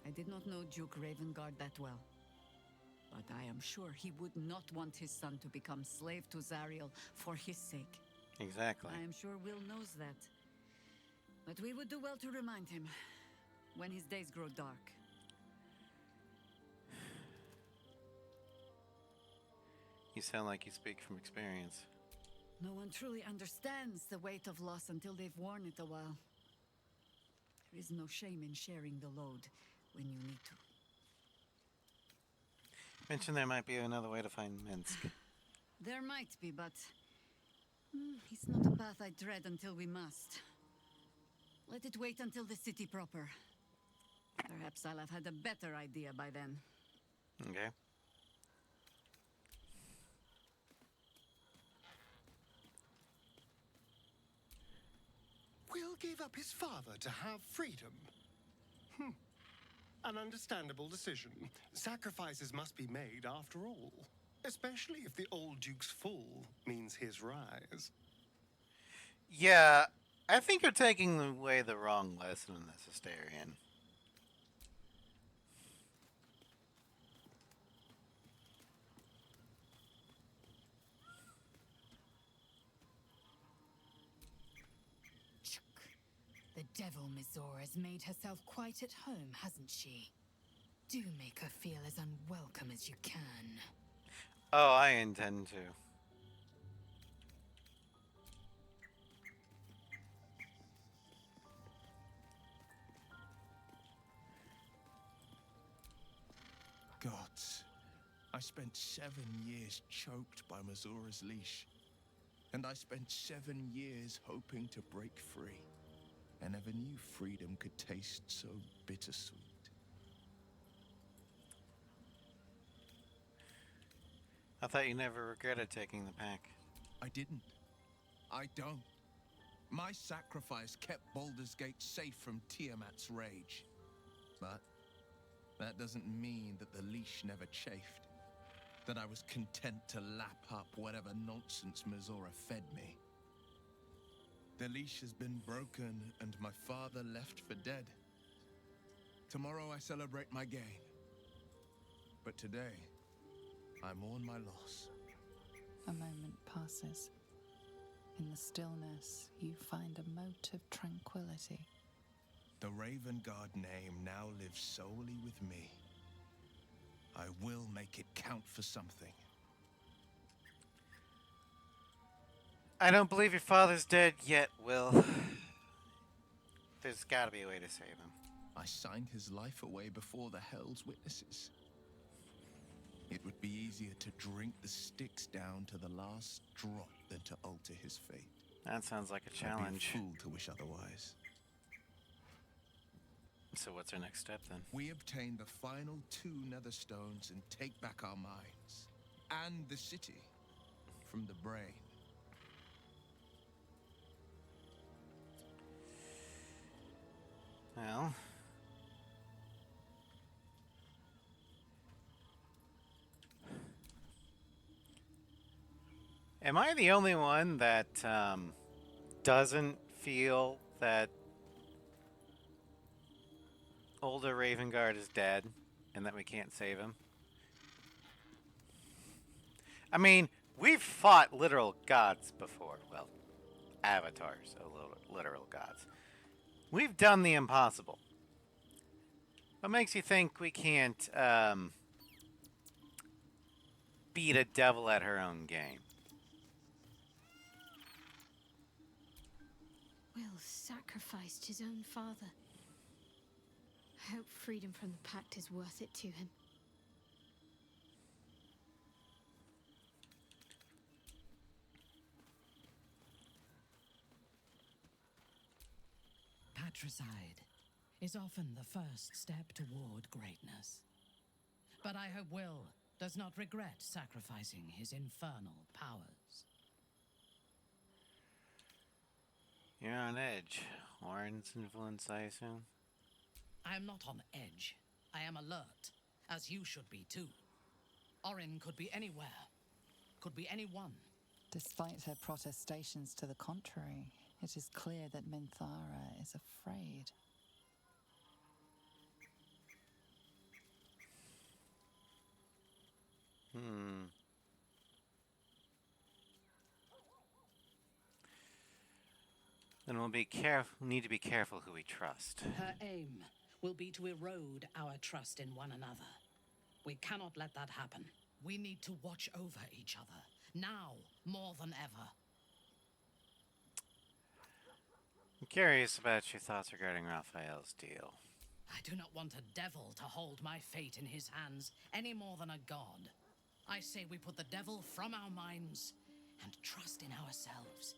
I did not know Duke Ravengard that well. But I am sure he would not want his son to become slave to Zariel for his sake. Exactly. I am sure Will knows that. But we would do well to remind him when his days grow dark. You sound like you speak from experience. No one truly understands the weight of loss until they've worn it a while. There is no shame in sharing the load when you need to. Mentioned there might be another way to find Minsk. There might be, but it's not a path I tread until we must. Let it wait until the city proper. Perhaps I'll have had a better idea by then. Okay. Will gave up his father to have freedom. An understandable decision. Sacrifices must be made after all. Especially if the old Duke's fall means his rise. Yeah, I think you're taking away the wrong lesson in this, Astarion. The devil Mizora has made herself quite at home, hasn't she? Do make her feel as unwelcome as you can. Oh, I intend to. Gods, I spent 7 years choked by Mizora's leash. And I spent 7 years hoping to break free. I never knew freedom could taste so bittersweet. I thought you never regretted taking the pack. I didn't. I don't. My sacrifice kept Baldur's Gate safe from Tiamat's rage. But that doesn't mean that the leash never chafed. That I was content to lap up whatever nonsense Mizora fed me. The leash has been broken and my father left for dead. Tomorrow I celebrate my gain. But today, I mourn my loss. A moment passes. In the stillness, you find a mote of tranquility. The Raven Guard name now lives solely with me. I will make it count for something. I don't believe your father's dead yet, Will. There's gotta be a way to save him. I signed his life away before the Hell's Witnesses. It would be easier to drink the sticks down to the last drop than to alter his fate. That sounds like a I'd challenge. be a fool to wish otherwise. So what's our next step then? We obtain the final 2 nether stones and take back our minds. And the city from the brain. Well... Am I the only one that doesn't feel that older Ravengard is dead and that we can't save him? I mean, we've fought literal gods before. Well, avatars of literal gods. We've done the impossible. What makes you think we can't beat a devil at her own game? Will sacrificed his own father. I hope freedom from the pact is worth it to him. Patricide is often the first step toward greatness. But I hope Will does not regret sacrificing his infernal powers. You're on edge. Warren's influence, I assume? I am not on edge. I am alert, as you should be too. Orin could be anywhere. Could be anyone. Despite her protestations to the contrary, it is clear that Minthara is afraid. Then we'll need to be careful who we trust. Her aim will be to erode our trust in one another. We cannot let that happen. We need to watch over each other, now more than ever. I'm curious about your thoughts regarding Raphael's deal. I do not want a devil to hold my fate in his hands any more than a god. I say we put the devil from our minds and trust in ourselves.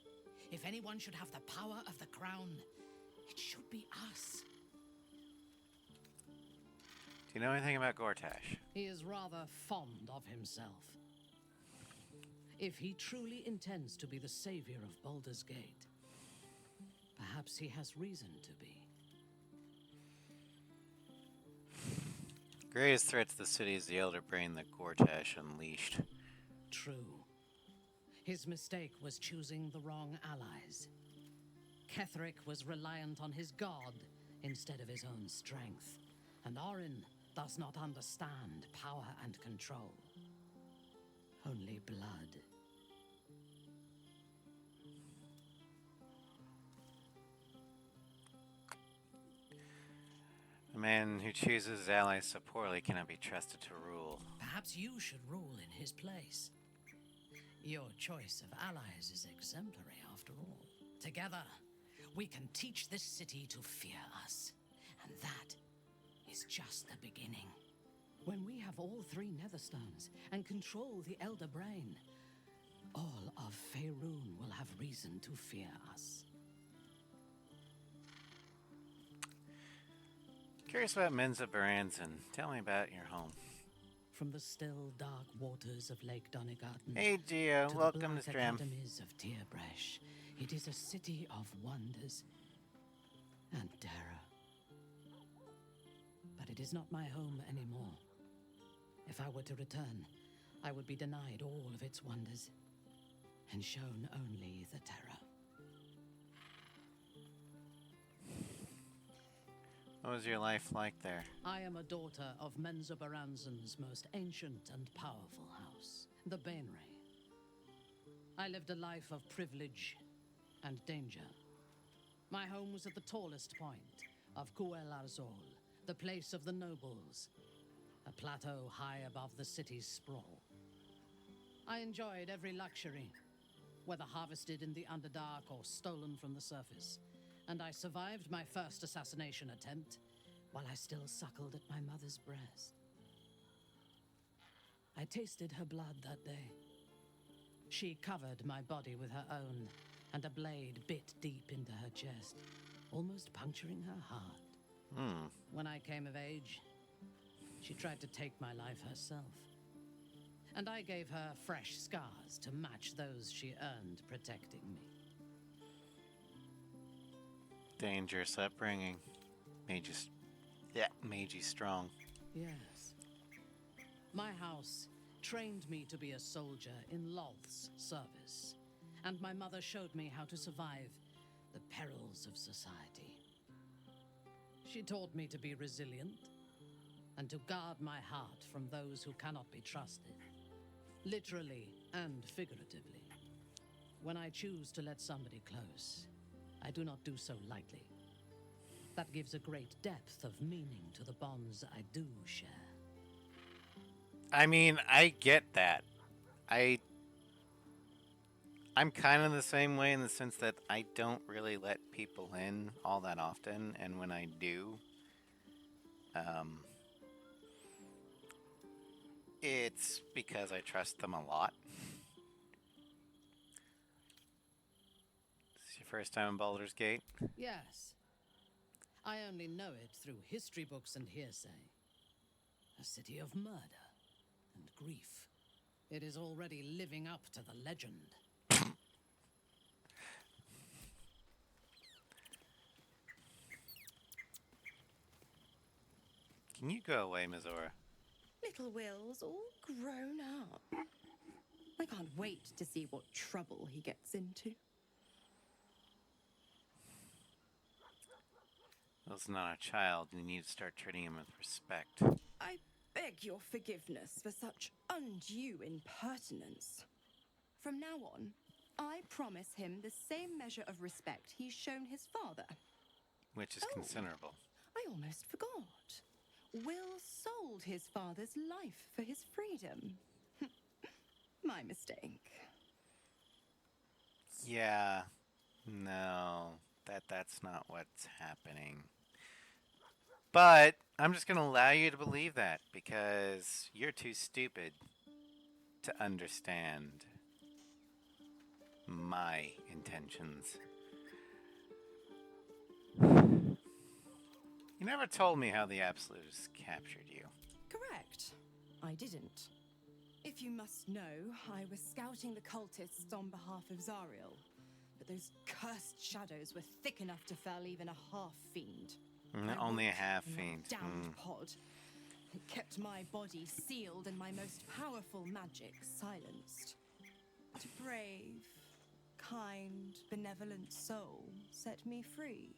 If anyone should have the power of the crown, it should be us. Do you know anything about Gortash? He is rather fond of himself. If he truly intends to be the savior of Baldur's Gate, perhaps he has reason to be. greatest threat to the city is the Elder Brain that Gortash unleashed. True. His mistake was choosing the wrong allies. Ketheric was reliant on his god instead of his own strength, and Orin does not understand power and control. Only blood. A man who chooses his allies so poorly cannot be trusted to rule. Perhaps you should rule in his place. Your choice of allies is exemplary, after all. Together, we can teach this city to fear us. And that is just the beginning. When we have all 3 Netherstones and control the Elder Brain, all of Faerun will have reason to fear us. Curious about Menza Baranzan. Tell me about your home. From the still, dark waters of Lake Donegarten Hey, Gio. to Welcome the to black Stram. academies of Tierbresh, it is a city of wonders and terror. But it is not my home anymore. If I were to return, I would be denied all of its wonders and shown only the terror. What was your life like there? I am a daughter of Menza Baranzan's most ancient and powerful house, the Bainray. I lived a life of privilege and danger. My home was at the tallest point of Kuel Arzol, the place of the nobles, a plateau high above the city's sprawl. I enjoyed every luxury, whether harvested in the Underdark or stolen from the surface, and I survived my first assassination attempt while I still suckled at my mother's breast. I tasted her blood that day. She covered my body with her own, and a blade bit deep into her chest, almost puncturing her heart. When I came of age, she tried to take my life herself, and I gave her fresh scars to match those she earned protecting me. Dangerous upbringing. Made you strong. Yes. My house trained me to be a soldier in Loth's service, and my mother showed me how to survive the perils of society. She taught me to be resilient and to guard my heart from those who cannot be trusted, literally and figuratively. When I choose to let somebody close, I do not do so lightly. That gives a great depth of meaning to the bonds I do share. I mean, I get that. I'm kind of the same way in the sense that I don't really let people in all that often, and when I do, it's because I trust them a lot. This is your first time in Baldur's Gate? Yes. I only know it through history books and hearsay. A city of murder and grief. It is already living up to the legend. Can you go away, Mizora? Little Will's all grown up. I can't wait to see what trouble he gets into. Will's not a child, and you need to start treating him with respect. I beg your forgiveness for such undue impertinence. From now on, I promise him the same measure of respect he's shown his father. Which is considerable. I almost forgot. Will sold his father's life for his freedom. My mistake. Yeah. No. That's not what's happening. But I'm just going to allow you to believe that because you're too stupid to understand my intentions. You never told me how the Absolutes captured you. Correct. I didn't. If you must know, I was scouting the cultists on behalf of Zariel. But those cursed shadows were thick enough to fell even a half-fiend. Only a half-fiend. Damned pod. It kept my body sealed and my most powerful magic silenced. But a brave, kind, benevolent soul set me free.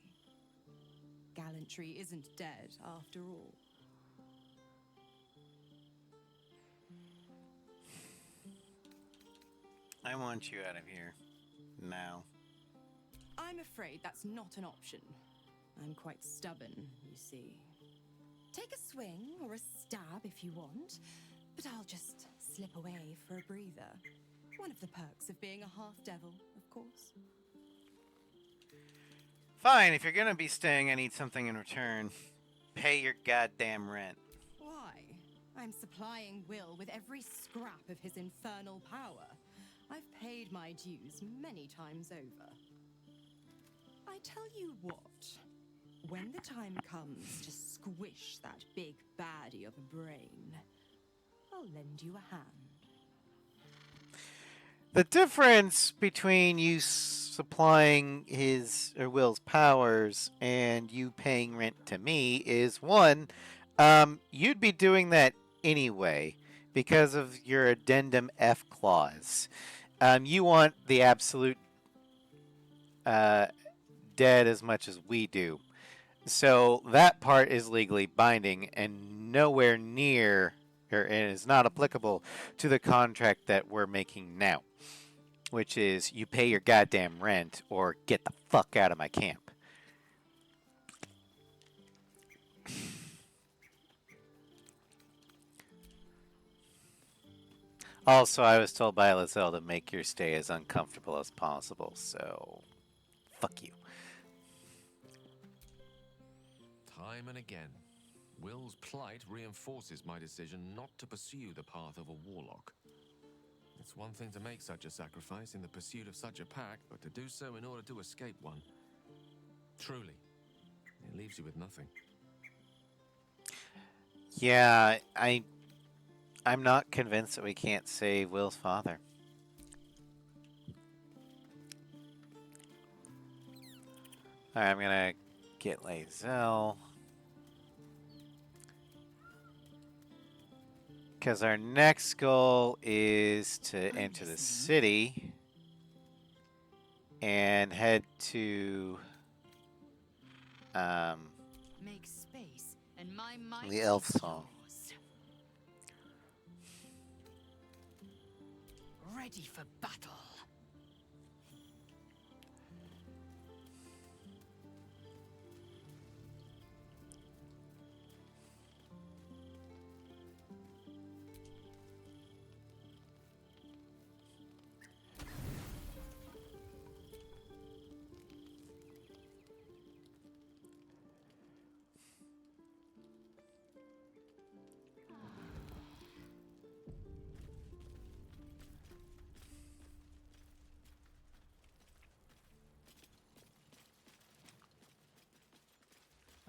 Gallantry isn't dead after all. I want you out of here. Now. I'm afraid that's not an option. I'm quite stubborn, you see. Take a swing or a stab if you want, but I'll just slip away for a breather. One of the perks of being a half-devil, of course. Fine, if you're gonna be staying, I need something in return. Pay your goddamn rent. Why? I'm supplying Will with every scrap of his infernal power. I've paid my dues many times over. I tell you what, when the time comes to squish that big baddie of a brain, I'll lend you a hand. The difference between you supplying his or Will's powers and you paying rent to me is one, you'd be doing that anyway because of your addendum F clause. You want the absolute dead as much as we do. So that part is legally binding and nowhere near, or and is not applicable to the contract that we're making now, which is you pay your goddamn rent or get the fuck out of my camp. Also, I was told by Lizelle to make your stay as uncomfortable as possible, so fuck you. Time and again, Will's plight reinforces my decision not to pursue the path of a warlock. It's one thing to make such a sacrifice in the pursuit of such a pact, but to do so in order to escape one. Truly, it leaves you with nothing. Yeah, I'm not convinced that we can't save Will's father. Alright, I'm gonna get Lizelle. Because our next goal is to enter the city and head to Make space, and my might the elf is song. yours. Ready for battle.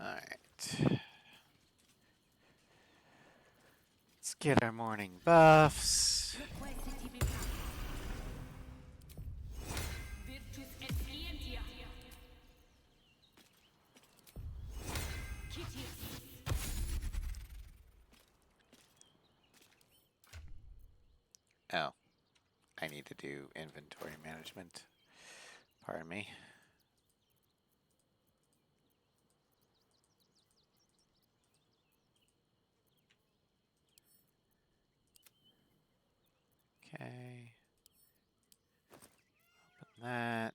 Alright. Let's get our morning buffs. Oh, I need to do inventory management. Pardon me. Okay. Open that.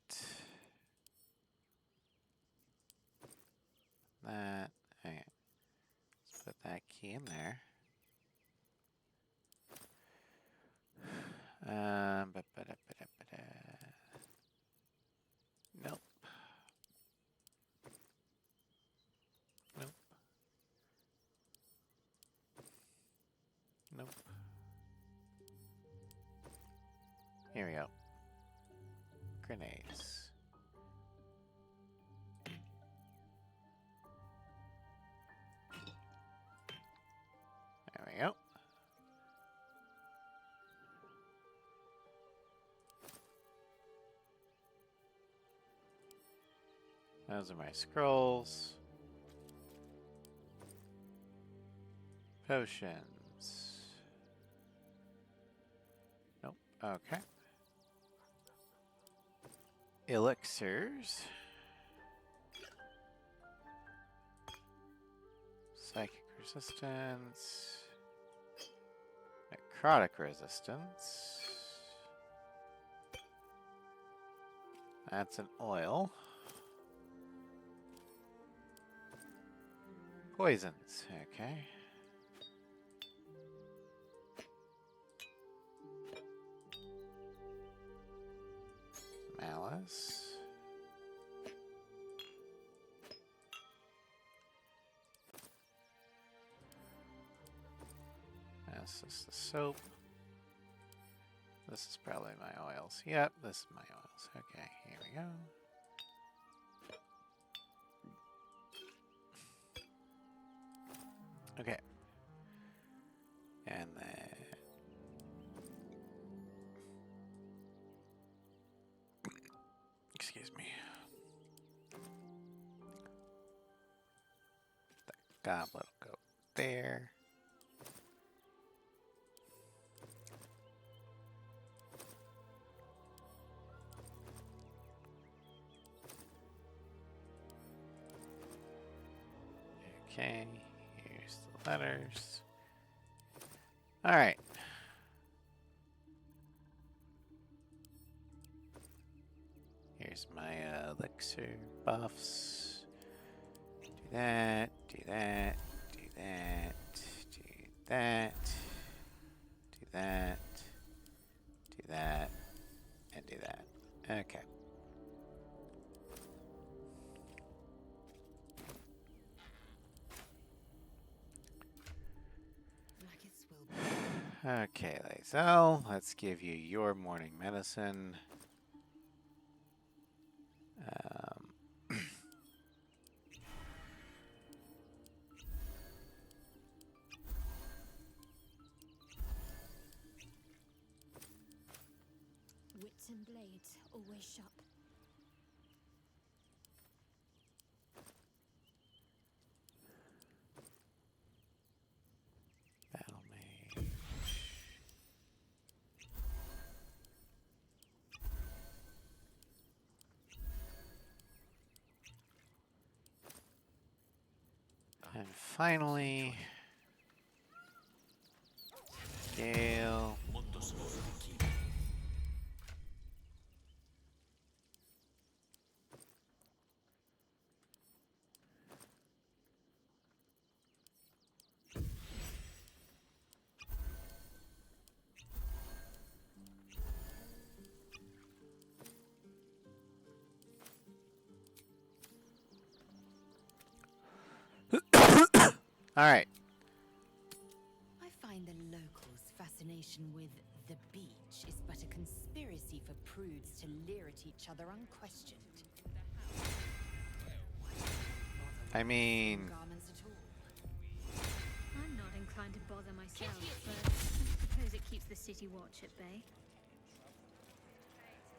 That. Okay. Let's put that key in there. Nope. Nope. Nope. Here we go. Grenades. There we go. Those are my scrolls. Potions. Nope. Okay. Elixirs. Psychic resistance. Necrotic resistance. That's an oil. Poisons. Okay. Malice. This is the soap. This is probably my oils. Yep, this is my oils. Okay, here we go. Okay. And then... Excuse me. The goblet will go there. Okay, here's the letters. All right. Here's my elixir buffs. Do that, do that, do that, do that, do that, do that, and do that. Okay. Okay, so let's give you your morning medicine. Wits and blades, always sharp. Battle mage. And finally, Gale. All right. I find the locals' fascination with the beach is but a conspiracy for prudes to leer at each other unquestioned. I mean, Garments at all. I'm not inclined to bother myself, but I suppose it keeps the city watch at bay.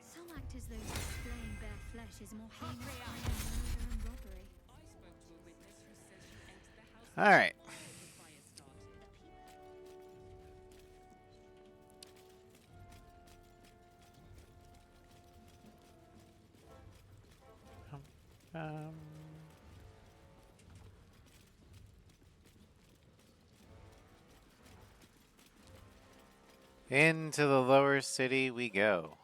Some act as though displaying bare flesh is more heinous crime than murder and robbery. all right. Into the lower city we go.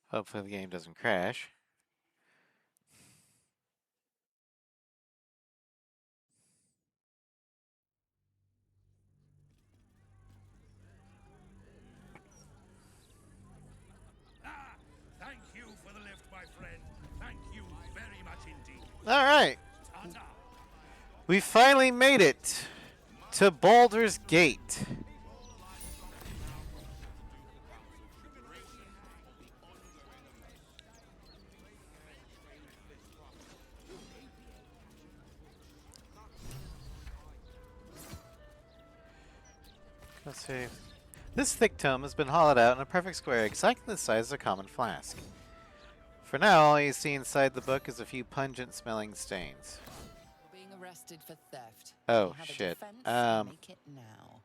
Hopefully the game doesn't crash. Thank you for the lift, my friend. Thank you very much indeed. All right. We finally made it to Baldur's Gate. Let's see. This thick tome has been hollowed out in a perfect square, exactly the size of a common flask. For now, all you see inside the book is a few pungent-smelling stains. You're being arrested for theft. Oh, You have shit. A defense, make it now.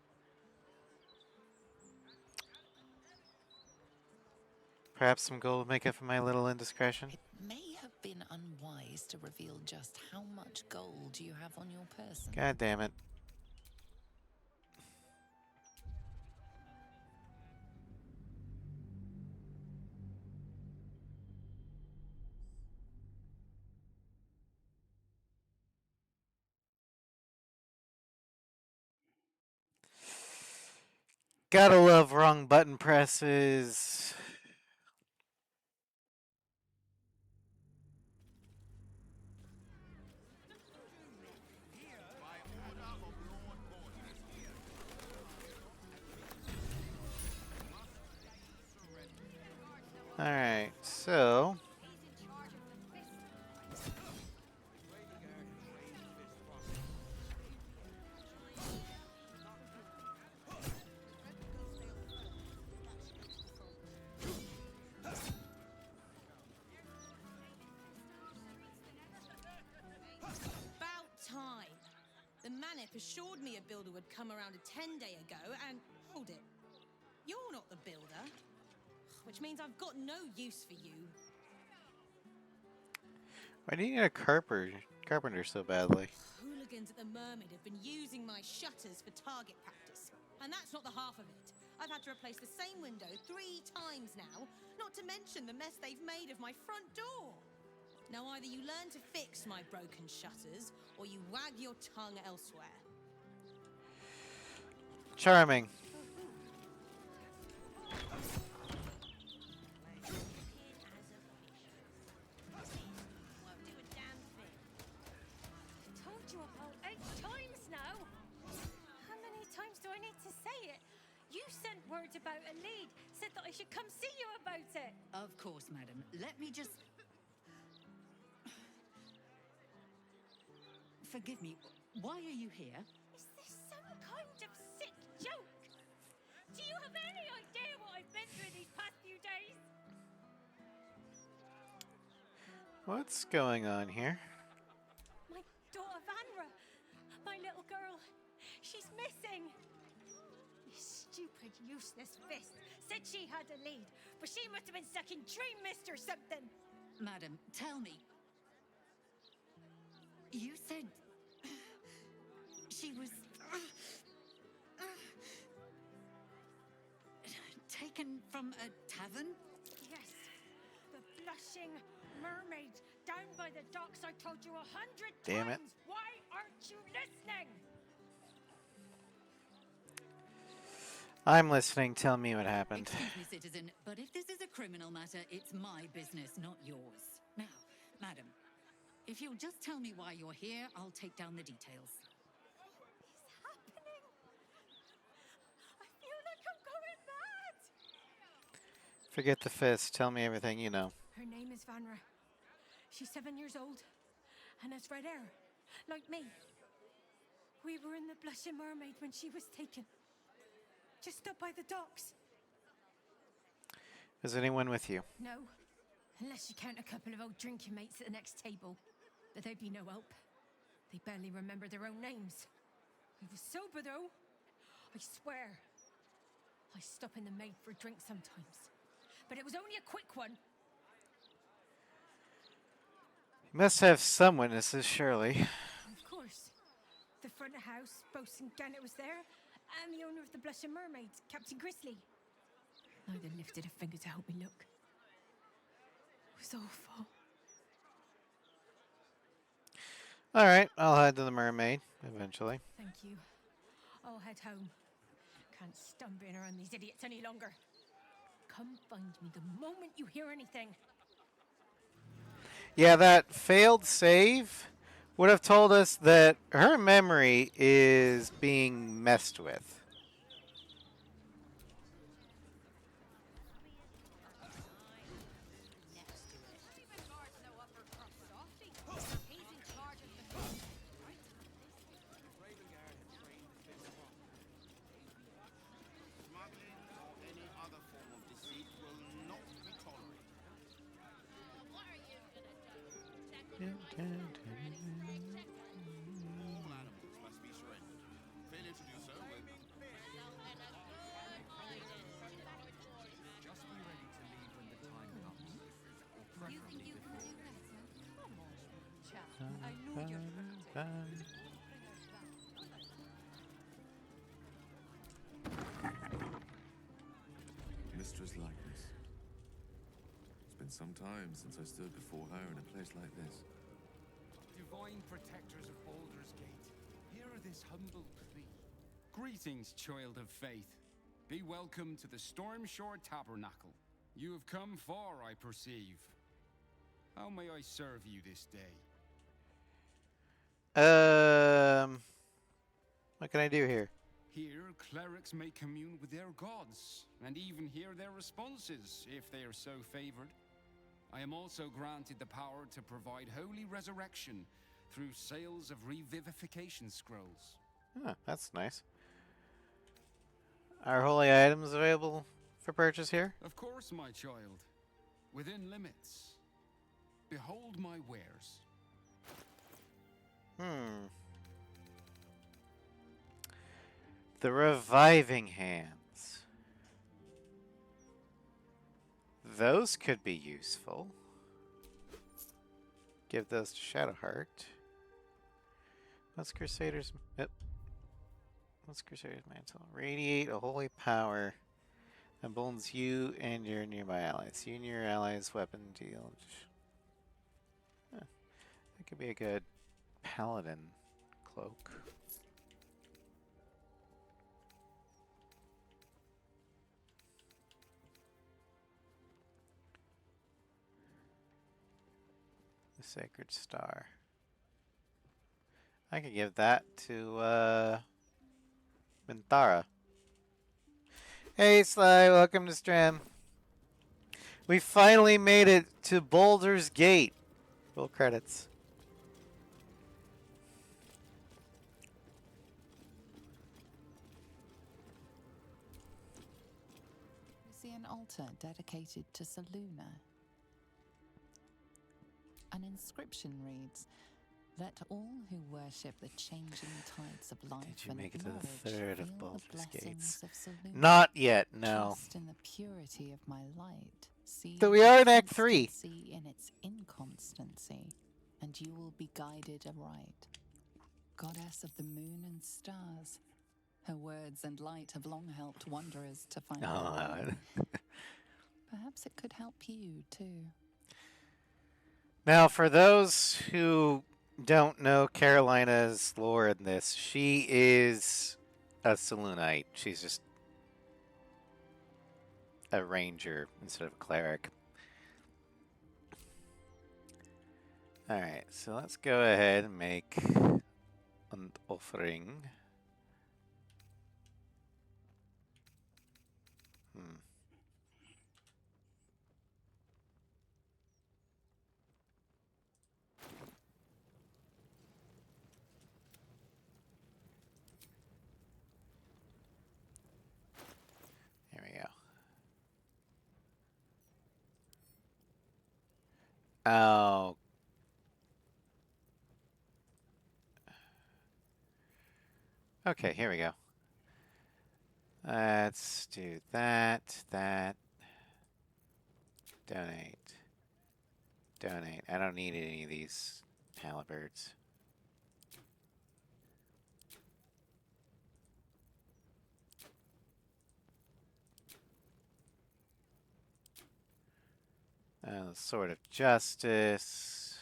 Perhaps some gold will make up for my little indiscretion? It may have been unwise to reveal just how much gold you have on your person. God damn it. Gotta love wrong button presses. Alright, so... About time. The Manip assured me a builder would come around a 10-day ago, and hold it. You're not the builder, which means I've got no use for you. Why do you need a carpenter so badly? Hooligans at the Mermaid have been using my shutters for target practice, and that's not the half of it. I've had to replace the same window 3 times now, not to mention the mess they've made of my front door. Now either you learn to fix my broken shutters, or you wag your tongue elsewhere. Charming. Told you about 8 times now. How many times do I need to say it? You sent word about a lead, said that I should come see you about it. Of course, madam. Let me just... Forgive me, why are you here? Is this some kind of sick joke? Do you have any idea what I've been through these past few days? What's going on here? My daughter Vanra, my little girl, she's missing. This stupid, useless fist said she had a lead, but she must have been stuck in Dream Mist or something. Madam, tell me. You said... she was... taken from a tavern? Yes, the Blushing Mermaid, down by the docks. I told you 100 Damn it. times. Why aren't you listening? I'm listening. Tell me what happened. Excuse me, citizen, but if this is a criminal matter, it's my business, not yours. Now, madam, if you'll just tell me why you're here, I'll take down the details. What's happening? I feel like I'm going mad. Forget the fist. Tell me everything you know. Her name is Vanra. She's 7 years old and has red hair, like me. We were in the Blushing Mermaid when she was taken. Just up by the docks. Is anyone with you? No, unless you count a couple of old drinking mates at the next table. But they'd be no help. They barely remember their own names. I was sober though. I swear. I stop in the maid for a drink sometimes. But it was only a quick one. You must have some witnesses, surely. Of course. The front of house, Bosun Gannet was there, and the owner of the Blushing Mermaid, Captain Grizzly. Neither lifted a finger to help me look. It was awful. Alright, I'll head to the Mermaid, eventually. Thank you. I'll head home. Can't stand being around these idiots any longer. Come find me the moment you hear anything. Yeah, that failed save would have told us that her memory is being messed with. animals must be surrendered. Failure to do so will... Just be ready to leave when the time comes. Or preferably before. Come on, chap. I know you're hurting. Mistress likeness. It's been some time since I stood before her in a place like this. Divine protectors of Baldur's Gate, hear this humble plea. Greetings, child of faith. Be welcome to the Stormshore Tabernacle. You have come far, I perceive. How may I serve you this day? What can I do here? Here, clerics may commune with their gods, and even hear their responses, if they are so favored. I am also granted the power to provide holy resurrection through sales of revivification scrolls. Oh, that's nice. Are holy items available for purchase here? Of course, my child. Within limits. Behold my wares. The reviving hands. Those could be useful. Give those to Shadowheart. What's Crusader's... Yep. What's Crusader's Mantle? Radiate a holy power. Emboldens you and your nearby allies. You and your allies' weapon deal. Huh. That could be a good paladin cloak. The Sacred Star. I could give that to Minthara. Hey Sly, welcome to stream. We finally made it to Baldur's Gate. Roll credits. You see an altar dedicated to Saluna. An inscription reads, "Let all who worship the changing tides of life Did you and make it to knowledge the third of feel Baldur's the blessings Gates? of Saluna. Not yet, no. Trust in the purity of my light. See So we are in the Act 3. constancy in its inconstancy, and you will be guided aright. Goddess of the moon and stars, her words and light have long helped wanderers to find their way. Perhaps it could help you too. Now, for those who don't know Carolina's lore in this, she is a Selûnite. She's just a ranger instead of a cleric. Alright, so let's go ahead and make an offering. There we go. Oh. Okay, here we go. Let's do that, donate. Donate. I don't need any of these halberds. The Sword of Justice.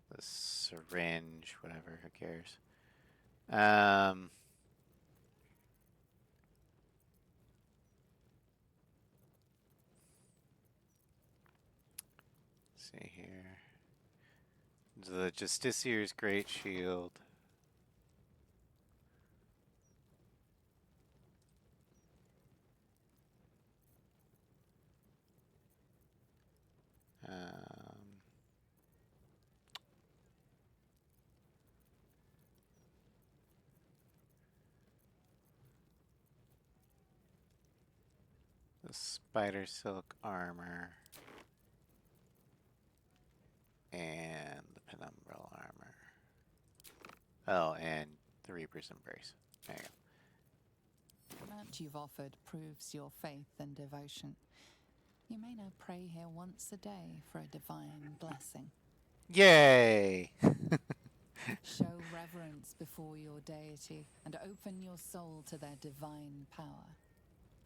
The syringe, whatever, who cares? See here. The Justicier's Great Shield. The Spider Silk Armor. And the penumbral armor. Oh, and the Reaper's Embrace. There you go. The amount you've offered proves your faith and devotion. You may now pray here once a day for a divine blessing. Yay! Show reverence before your deity and open your soul to their divine power.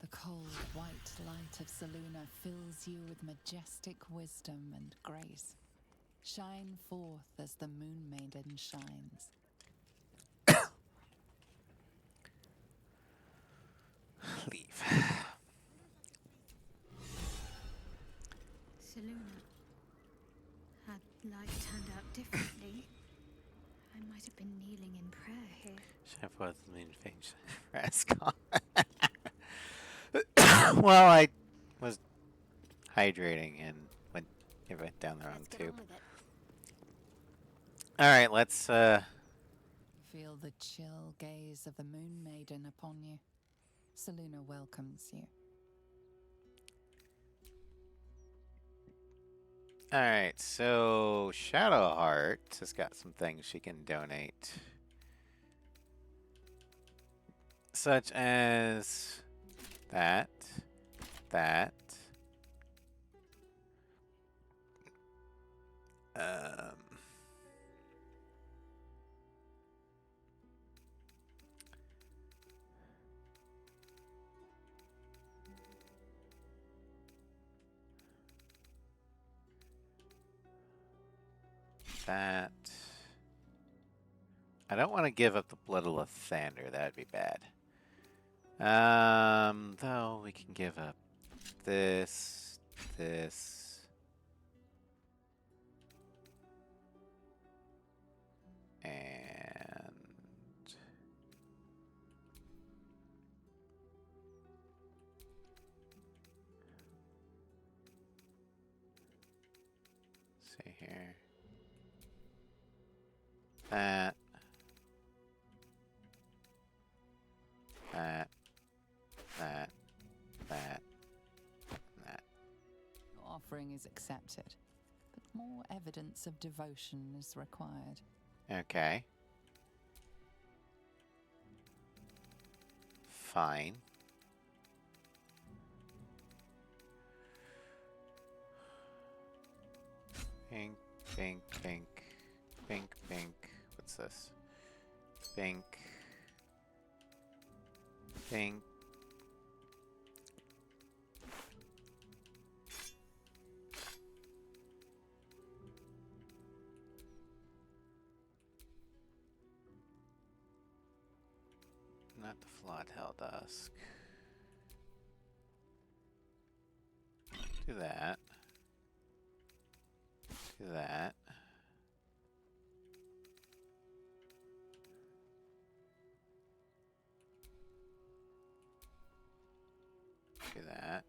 The cold, white light of Selûne fills you with majestic wisdom and grace. Shine forth as the Moon Maiden shines. Leave. Selûne, had life turned out differently, I might have been kneeling in prayer here. Chef was the main things. Rascal. Well, I was hydrating and went down the wrong tube. Alright, let's Feel the chill gaze of the Moon Maiden upon you. Selûne welcomes you. Alright, so Shadowheart has got some things she can donate. Such as that. That. I don't want to give up the Blood of Lathander. That'd be bad. Though we can give up this. And see here. That. Your offering is accepted, but more evidence of devotion is required. Okay. Fine. Pink, pink, pink, pink, pink. What's this? Pink. Pink. Not the Flawed Helldusk. Do that. Do that. Do that.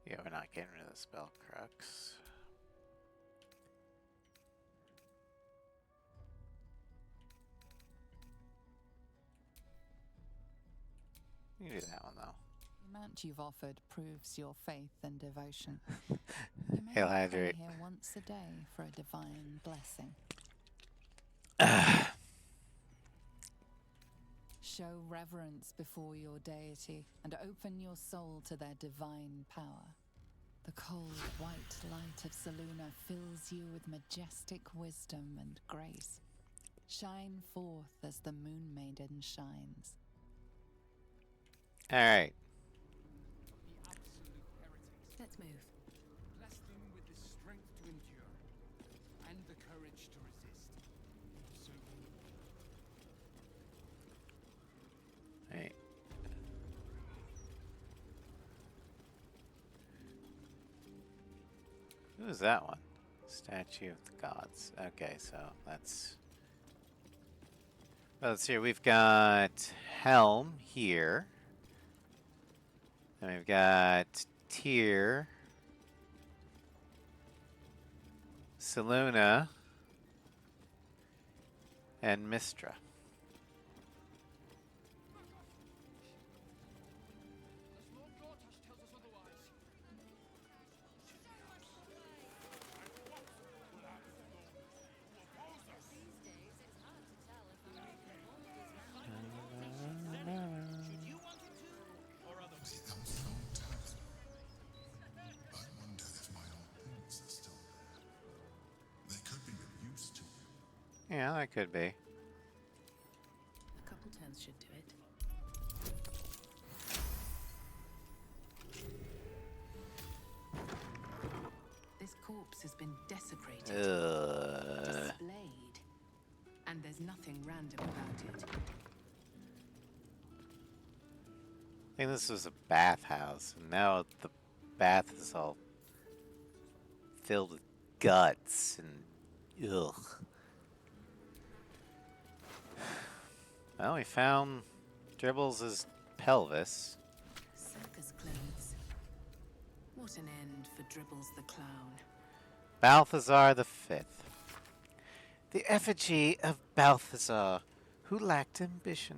Yeah, we're not getting rid of the spell crux. You can do that one though. The amount you've offered proves your faith and devotion. You may He'll pray hydrate. here once a day for a divine blessing. Show reverence before your deity and open your soul to their divine power. The cold, white light of Selûne fills you with majestic wisdom and grace. Shine forth as the Moon Maiden shines. Alright. Let's move. Bless them with the strength to endure and the courage to resist. So Hey. Who is that one? Statue of the Gods. Okay, so let's see here. We've got Helm here. And we've got Tyr, Seluna, and Mistra. Yeah, that could be. A couple turns should do it. This corpse has been desecrated, displayed, and there's nothing random about it. I think this was a bathhouse, and now the bath is all filled with guts and ugh. Well, we found Dribbles' pelvis. Circus clothes. What an end for Dribbles the clown. Balthazar the Fifth. The effigy of Balthazar, who lacked ambition.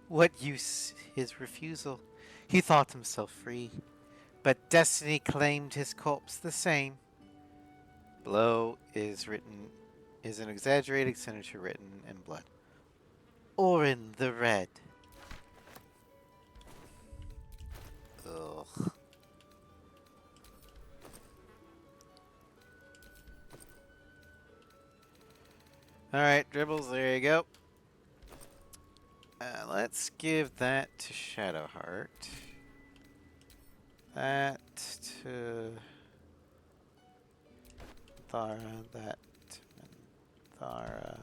What use his refusal? He thought himself free, but destiny claimed his corpse the same. Below is an exaggerated signature written in blood. Orin the Red. Ugh. Alright, Dribbles, there you go. Let's give that to Shadowheart. That to Thara, that to Thara.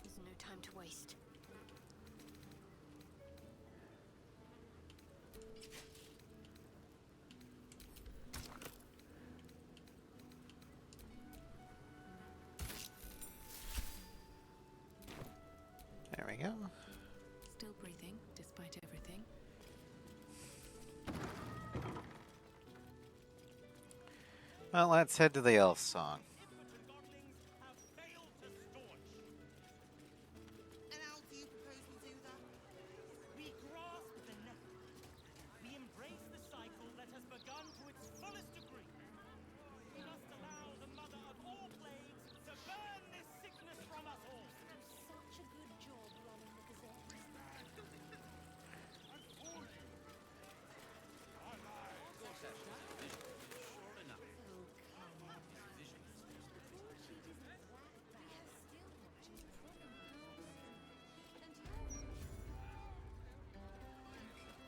There's no time to waste. There we go. Still breathing, despite everything. Well, let's head to the elf song. And how do you propose we do that? We grasp the nettle. We embrace the cycle that has begun to its fullest degree. We must allow the mother of all plagues to burn this sickness from us all. Such a good job running the Gazette.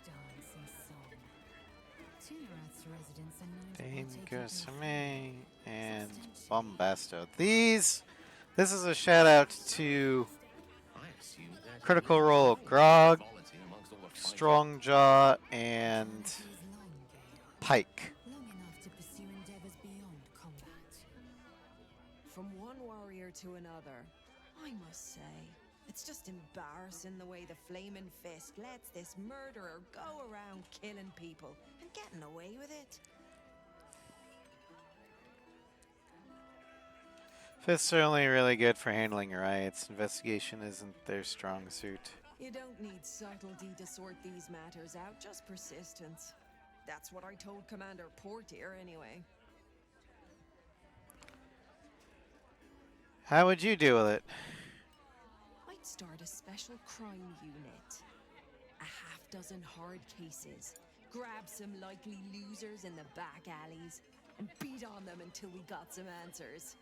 Dancing song. Tunerat's residents are known Dame for partaking Gosame and Bombasto. This is a shout out to Critical Role Grog, Strongjaw, and Pike. long enough to pursue endeavors beyond combat. From one warrior to another, I must say, it's just embarrassing the way the Flaming Fist lets this murderer go around killing people and getting away with it. Fists are only really good for handling riots. Investigation isn't their strong suit. You don't need subtlety to sort these matters out, just persistence. That's what I told Commander Portier, anyway. How would you deal with it? I'd start a special crime unit. A half-dozen hard cases. Grab some likely losers in the back alleys and beat on them until we got some answers.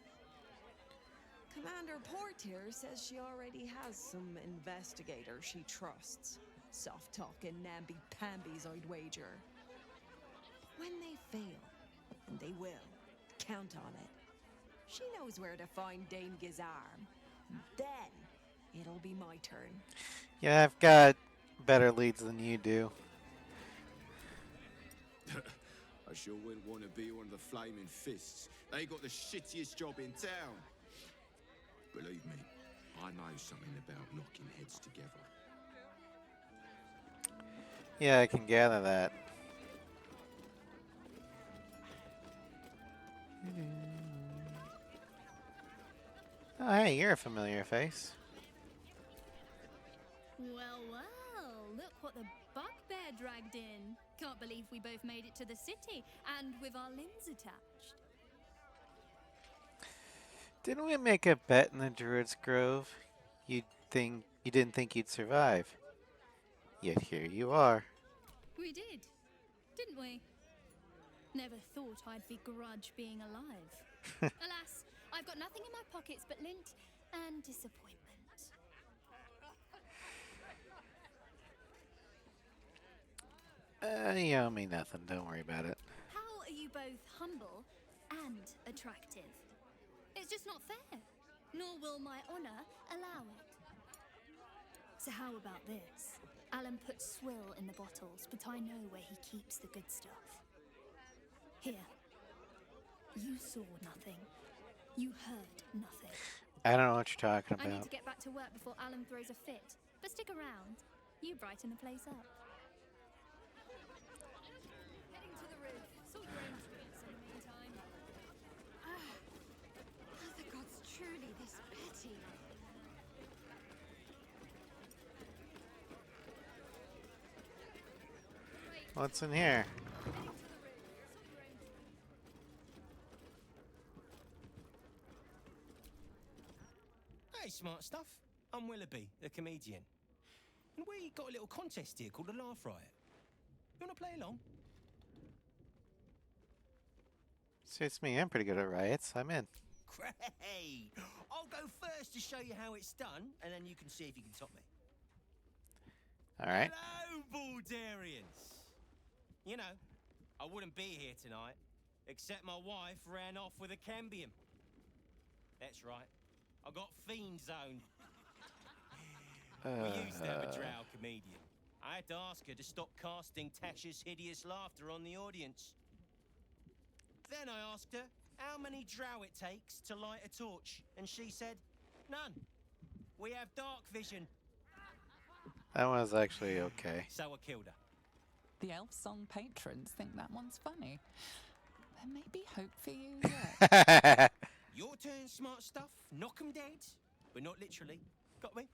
Commander Portier says she already has some investigators she trusts. Soft-talking namby-pambies, I'd wager. When they fail, and they will, count on it. She knows where to find Dame Gizarm. Then it'll be my turn. Yeah, I've got better leads than you do. I sure wouldn't want to be one of the Flaming Fists. They got the shittiest job in town. Believe me, I know something about knocking heads together. Yeah, I can gather that. Oh, hey, you're a familiar face. Well, look what the bugbear dragged in. Can't believe we both made it to the city, and with our limbs attached. Didn't we make a bet in the Druid's Grove? You didn't think you'd survive. Yet here you are. We did, didn't we? Never thought I'd begrudge being alive. Alas, I've got nothing in my pockets but lint and disappointment. You owe me nothing. Don't worry about it. How are you both humble and attractive? It's just not fair. Nor will my honor allow it. So how about this? Alan puts swill in the bottles, but I know where he keeps the good stuff. Here. You saw nothing. You heard nothing. I don't know what you're talking I need about. to get back to work before Alan throws a fit. But stick around. You brighten the place up. Heading to the roof. Sort your own tweets in the meantime. The gods, truly this Betty. What's in here? Hey, smart stuff. I'm Willoughby, the comedian. And we got a little contest here called the Laugh Riot. You want to play along? Suits me. I'm pretty good at riots. I'm in. Great! I'll go first to show you how it's done, and then you can see if you can top me. All right. Hello, Baldurians! You know, I wouldn't be here tonight, except my wife ran off with a cambium. That's right. I got fiend zoned. We used to have a drow comedian. I had to ask her to stop casting Tasha's hideous laughter on the audience. Then I asked her how many drow it takes to light a torch, and she said, none. We have dark vision. That was actually okay. So I killed her. The Elf Song patrons think that one's funny. There may be hope for you yet. Your turn, smart stuff. Knock 'em dead. But not literally. Got me?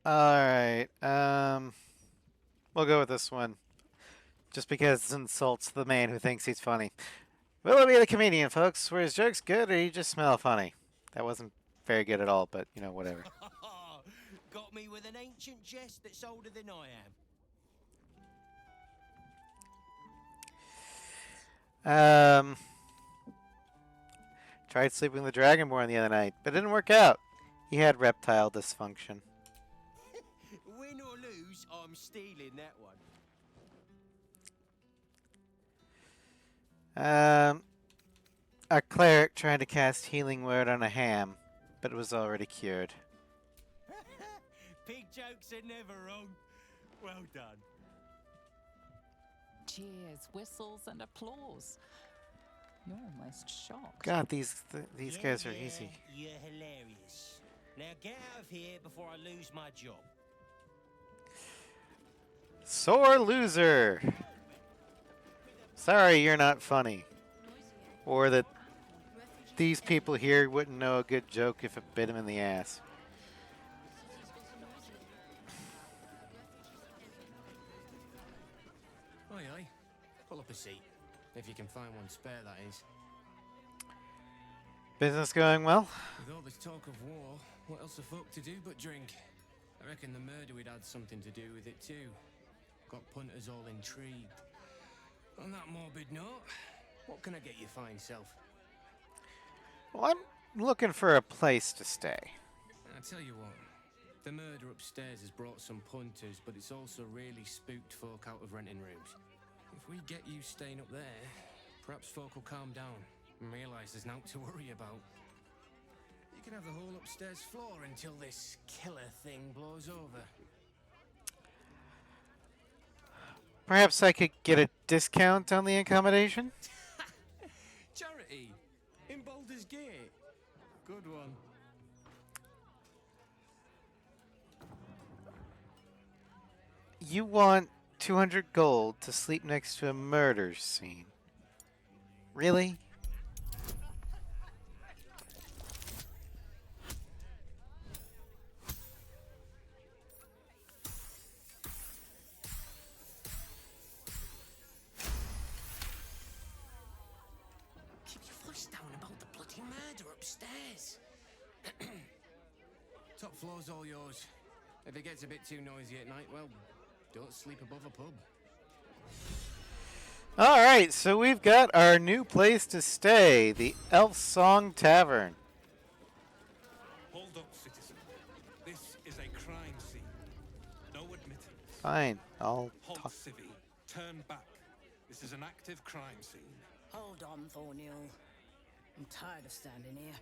Alright, we'll go with this one. Just because it insults the man who thinks he's funny. Willoughby the comedian, folks. Were his jokes good or did he just smell funny? That wasn't very good at all, but, you know, whatever. Got me with an ancient jest that's older than I am. Tried sleeping with the Dragonborn the other night, but it didn't work out. He had reptile dysfunction. Win or lose, I'm stealing that one. A cleric tried to cast healing word on a ham, but it was already cured. Pig jokes are never wrong. Well done. Cheers, whistles, and applause. You're almost shocked. God, these guys are easy. You're hilarious. Now get out of here before I lose my job. Sore loser. Sorry, you're not funny. Or that these people here wouldn't know a good joke if it bit them in the ass. Aye, aye. Pull up a seat. If you can find one spare, that is. Business going well? With all this talk of war, what else are folk to do but drink? I reckon the murder would had something to do with it too. Got punters all intrigued. On that morbid note, what can I get you fine self? Well, I'm looking for a place to stay. I tell you what, the murder upstairs has brought some punters, but it's also really spooked folk out of renting rooms. If we get you staying up there, perhaps folk will calm down. and realise there's naught to worry about. You can have the whole upstairs floor until this killer thing blows over. Perhaps I could get a discount on the accommodation? Charity! In Baldur's Gate. Good one. You want 200 gold to sleep next to a murder scene. Really? Keep your voice down about the bloody murder upstairs. Top floor's all yours. If it gets a bit too noisy at night, well, don't sleep above a pub. Alright, so we've got our new place to stay, the Elf Song Tavern. Hold up, citizen. This is a crime scene. No admittance. Fine, I'll Halt, talk. civvy. Turn back. This is an active crime scene. Hold on, Thornhill. I'm tired of standing here.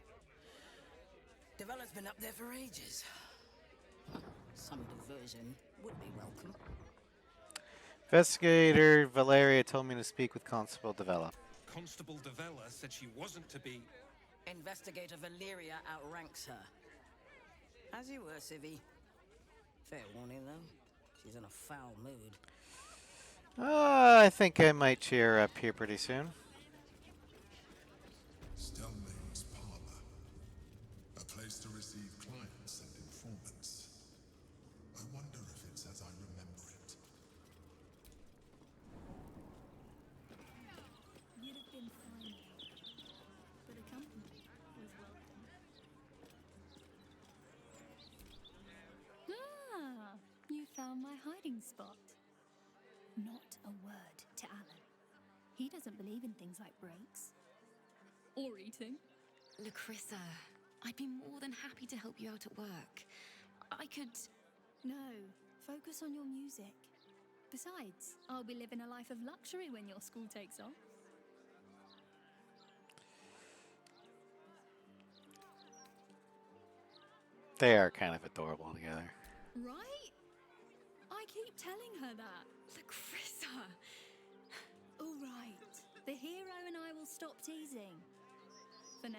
Developer's been up there for ages. Some diversion would be welcome. Investigator Valeria told me to speak with Constable Devella. Constable Devella said she wasn't to be... Investigator Valeria outranks her. As you were, Civvy. Fair warning, though. She's in a foul mood. I think I might cheer her up here pretty soon. Stellmane's parlor. A place to receive clients and informants. I wonder if it's as I remember it. You'd have been fine, but a company was welcome. Ah, you found my hiding spot. Not a word to Alan. He doesn't believe in things like breaks. Or eating. Lacrissa, I'd be more than happy to help you out at work. I could... No, focus on your music. Besides, I'll be living a life of luxury when your school takes off. They are kind of adorable together. Right? I keep telling her that. Lacrissa! All right. The hero and I will stop teasing. For now.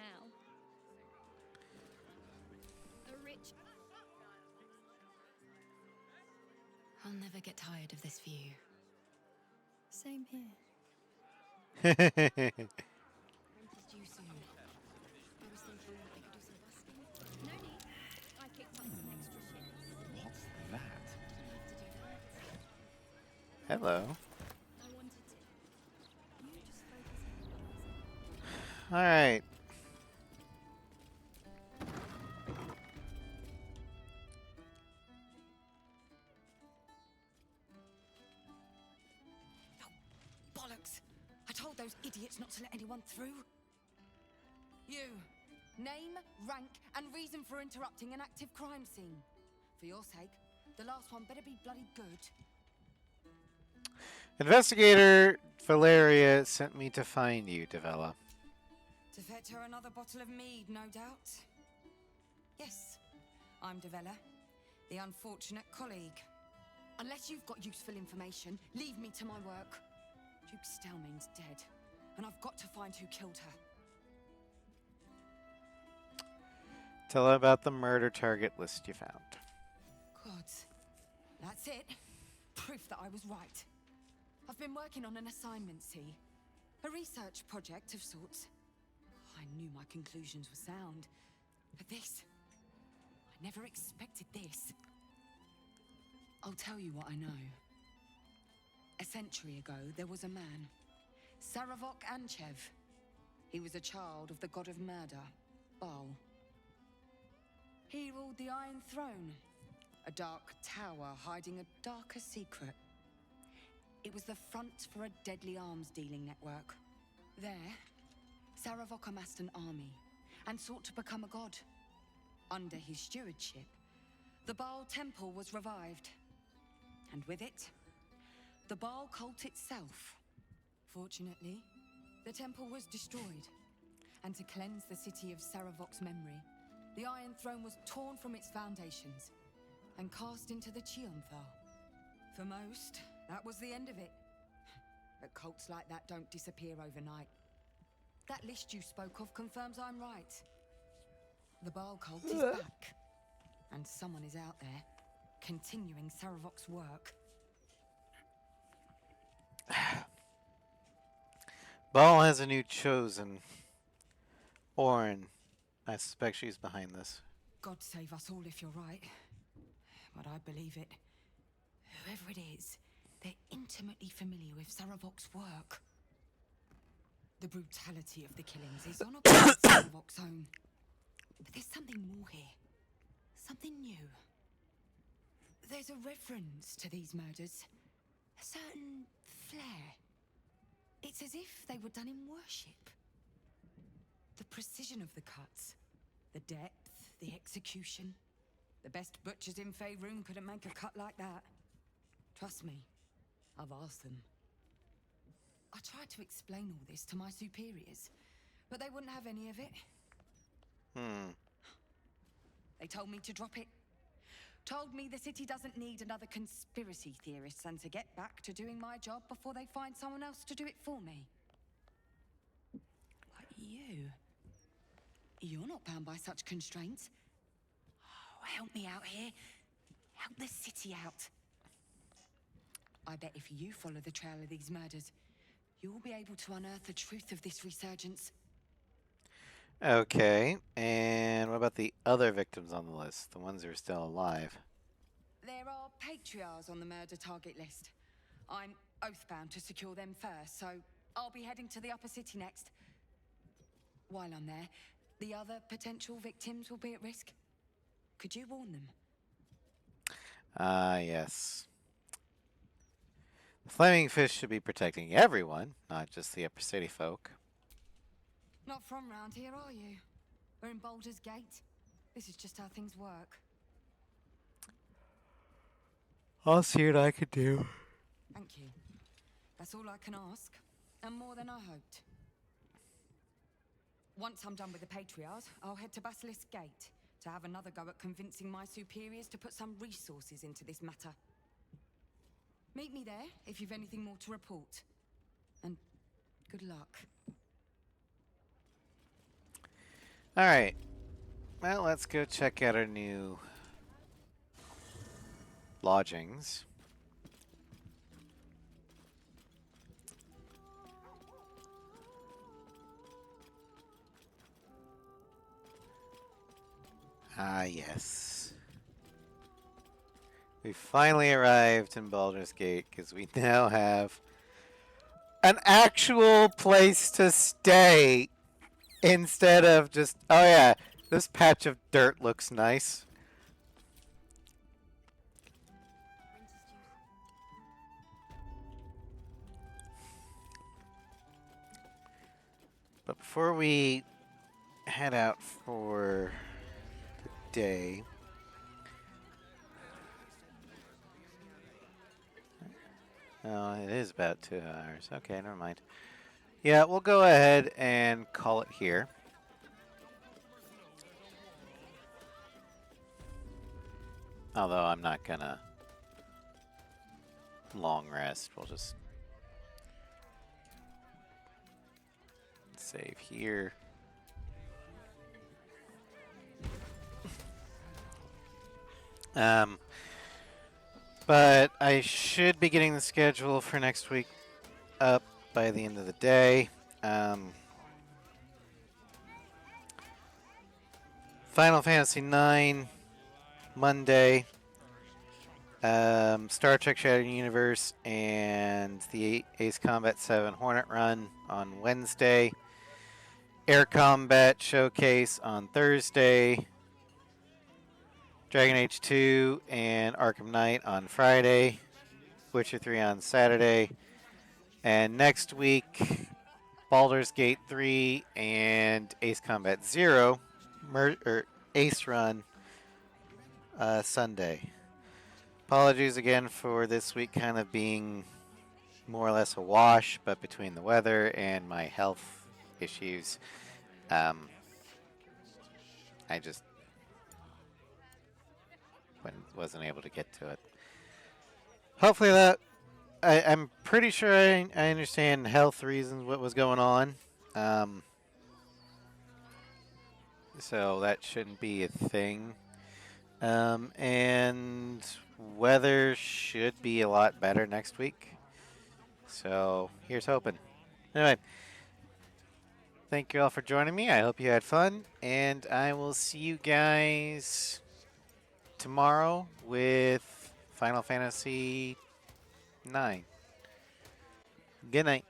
A rich... I'll never get tired of this view. Same here. Rented you soon. I was thinking I could do some busking. No need. I picked up some extra shifts. What's that? Hello. I wanted to. You just focus on Alright. Bollocks! I told those idiots not to let anyone through. You. Name, rank, and reason for interrupting an active crime scene. For your sake, the last one better be bloody good. Investigator Valeria sent me to find you, Devella. To fetch her another bottle of mead, no doubt. Yes, I'm Devella, the unfortunate colleague. Unless you've got useful information, leave me to my work. Duke Stellmane's dead, and I've got to find who killed her. Tell her about the murder target list you found. God, that's it. Proof that I was right. I've been working on an assignment, see? A research project of sorts. I knew my conclusions were sound. But this... I never expected this. I'll tell you what I know. A century ago, there was a man. Saravok Anchev. He was a child of the god of murder, Baal. He ruled the Iron Throne, a dark tower hiding a darker secret. It was the front for a deadly arms-dealing network. There, Saravok amassed an army and sought to become a god. Under his stewardship, the Baal Temple was revived. And with it, the Baal cult itself. Fortunately, the temple was destroyed, and to cleanse the city of Saravok's memory, the Iron Throne was torn from its foundations and cast into the Chionthal. For most, that was the end of it. But cults like that don't disappear overnight. That list you spoke of confirms I'm right. The Baal cult is back, and someone is out there, continuing Saravok's work. Baal has a new chosen. Orin. I suspect she's behind this. God save us all if you're right. But I believe it. Whoever it is, they're intimately familiar with Saravok's work. The brutality of the killings is on a par with Saravok's own. But there's something more here. Something new. There's a reverence to these murders. A certain flair. It's as if they were done in worship. The precision of the cuts. The depth, the execution. The best butchers in Faerun couldn't make a cut like that. Trust me, I've asked them. I tried to explain all this to my superiors, but they wouldn't have any of it. They told me to drop it. Told me the city doesn't need another conspiracy theorist and to get back to doing my job before they find someone else to do it for me. But you're not bound by such constraints. Oh, help me out here. Help the city out. I bet if you follow the trail of these murders, you'll be able to unearth the truth of this resurgence. Okay, and what about the other victims on the list? The ones who are still alive? There are patriarchs on the murder target list. I'm oath-bound to secure them first, so I'll be heading to the upper city next. While I'm there, the other potential victims will be at risk. Could you warn them? Yes. The Flaming Fish should be protecting everyone, not just the upper city folk. Not from round here, are you? We're in Baldur's Gate. This is just how things work. I'll see what I can do. Thank you. That's all I can ask, and more than I hoped. Once I'm done with the Patriarchs, I'll head to Basilisk Gate to have another go at convincing my superiors to put some resources into this matter. Meet me there if you've anything more to report. And good luck. Alright. Well, let's go check out our new lodgings. Ah, yes. We finally arrived in Baldur's Gate because we now have an actual place to stay instead of just, oh yeah, this patch of dirt looks nice. But before we head out for the day, oh, it is about 2 hours. Okay, never mind. Yeah, we'll go ahead and call it here. Although I'm not gonna long rest. We'll just save here. But I should be getting the schedule for next week up by the end of the day. Final Fantasy IX, Monday. Star Trek Shattered Universe and the Ace Combat 7 Hornet Run on Wednesday. Air Combat Showcase on Thursday. Dragon Age 2 and Arkham Knight on Friday. Witcher 3 on Saturday. And next week, Baldur's Gate 3 and Ace Combat 0, Ace Run, Sunday. Apologies again for this week kind of being more or less a wash, but between the weather and my health issues, I just wasn't able to get to it. Hopefully that I'm pretty sure I understand health reasons what was going on. So that shouldn't be a thing. And weather should be a lot better next week. So here's hoping. Anyway, thank you all for joining me. I hope you had fun. And I will see you guys tomorrow with Final Fantasy 9. Good night.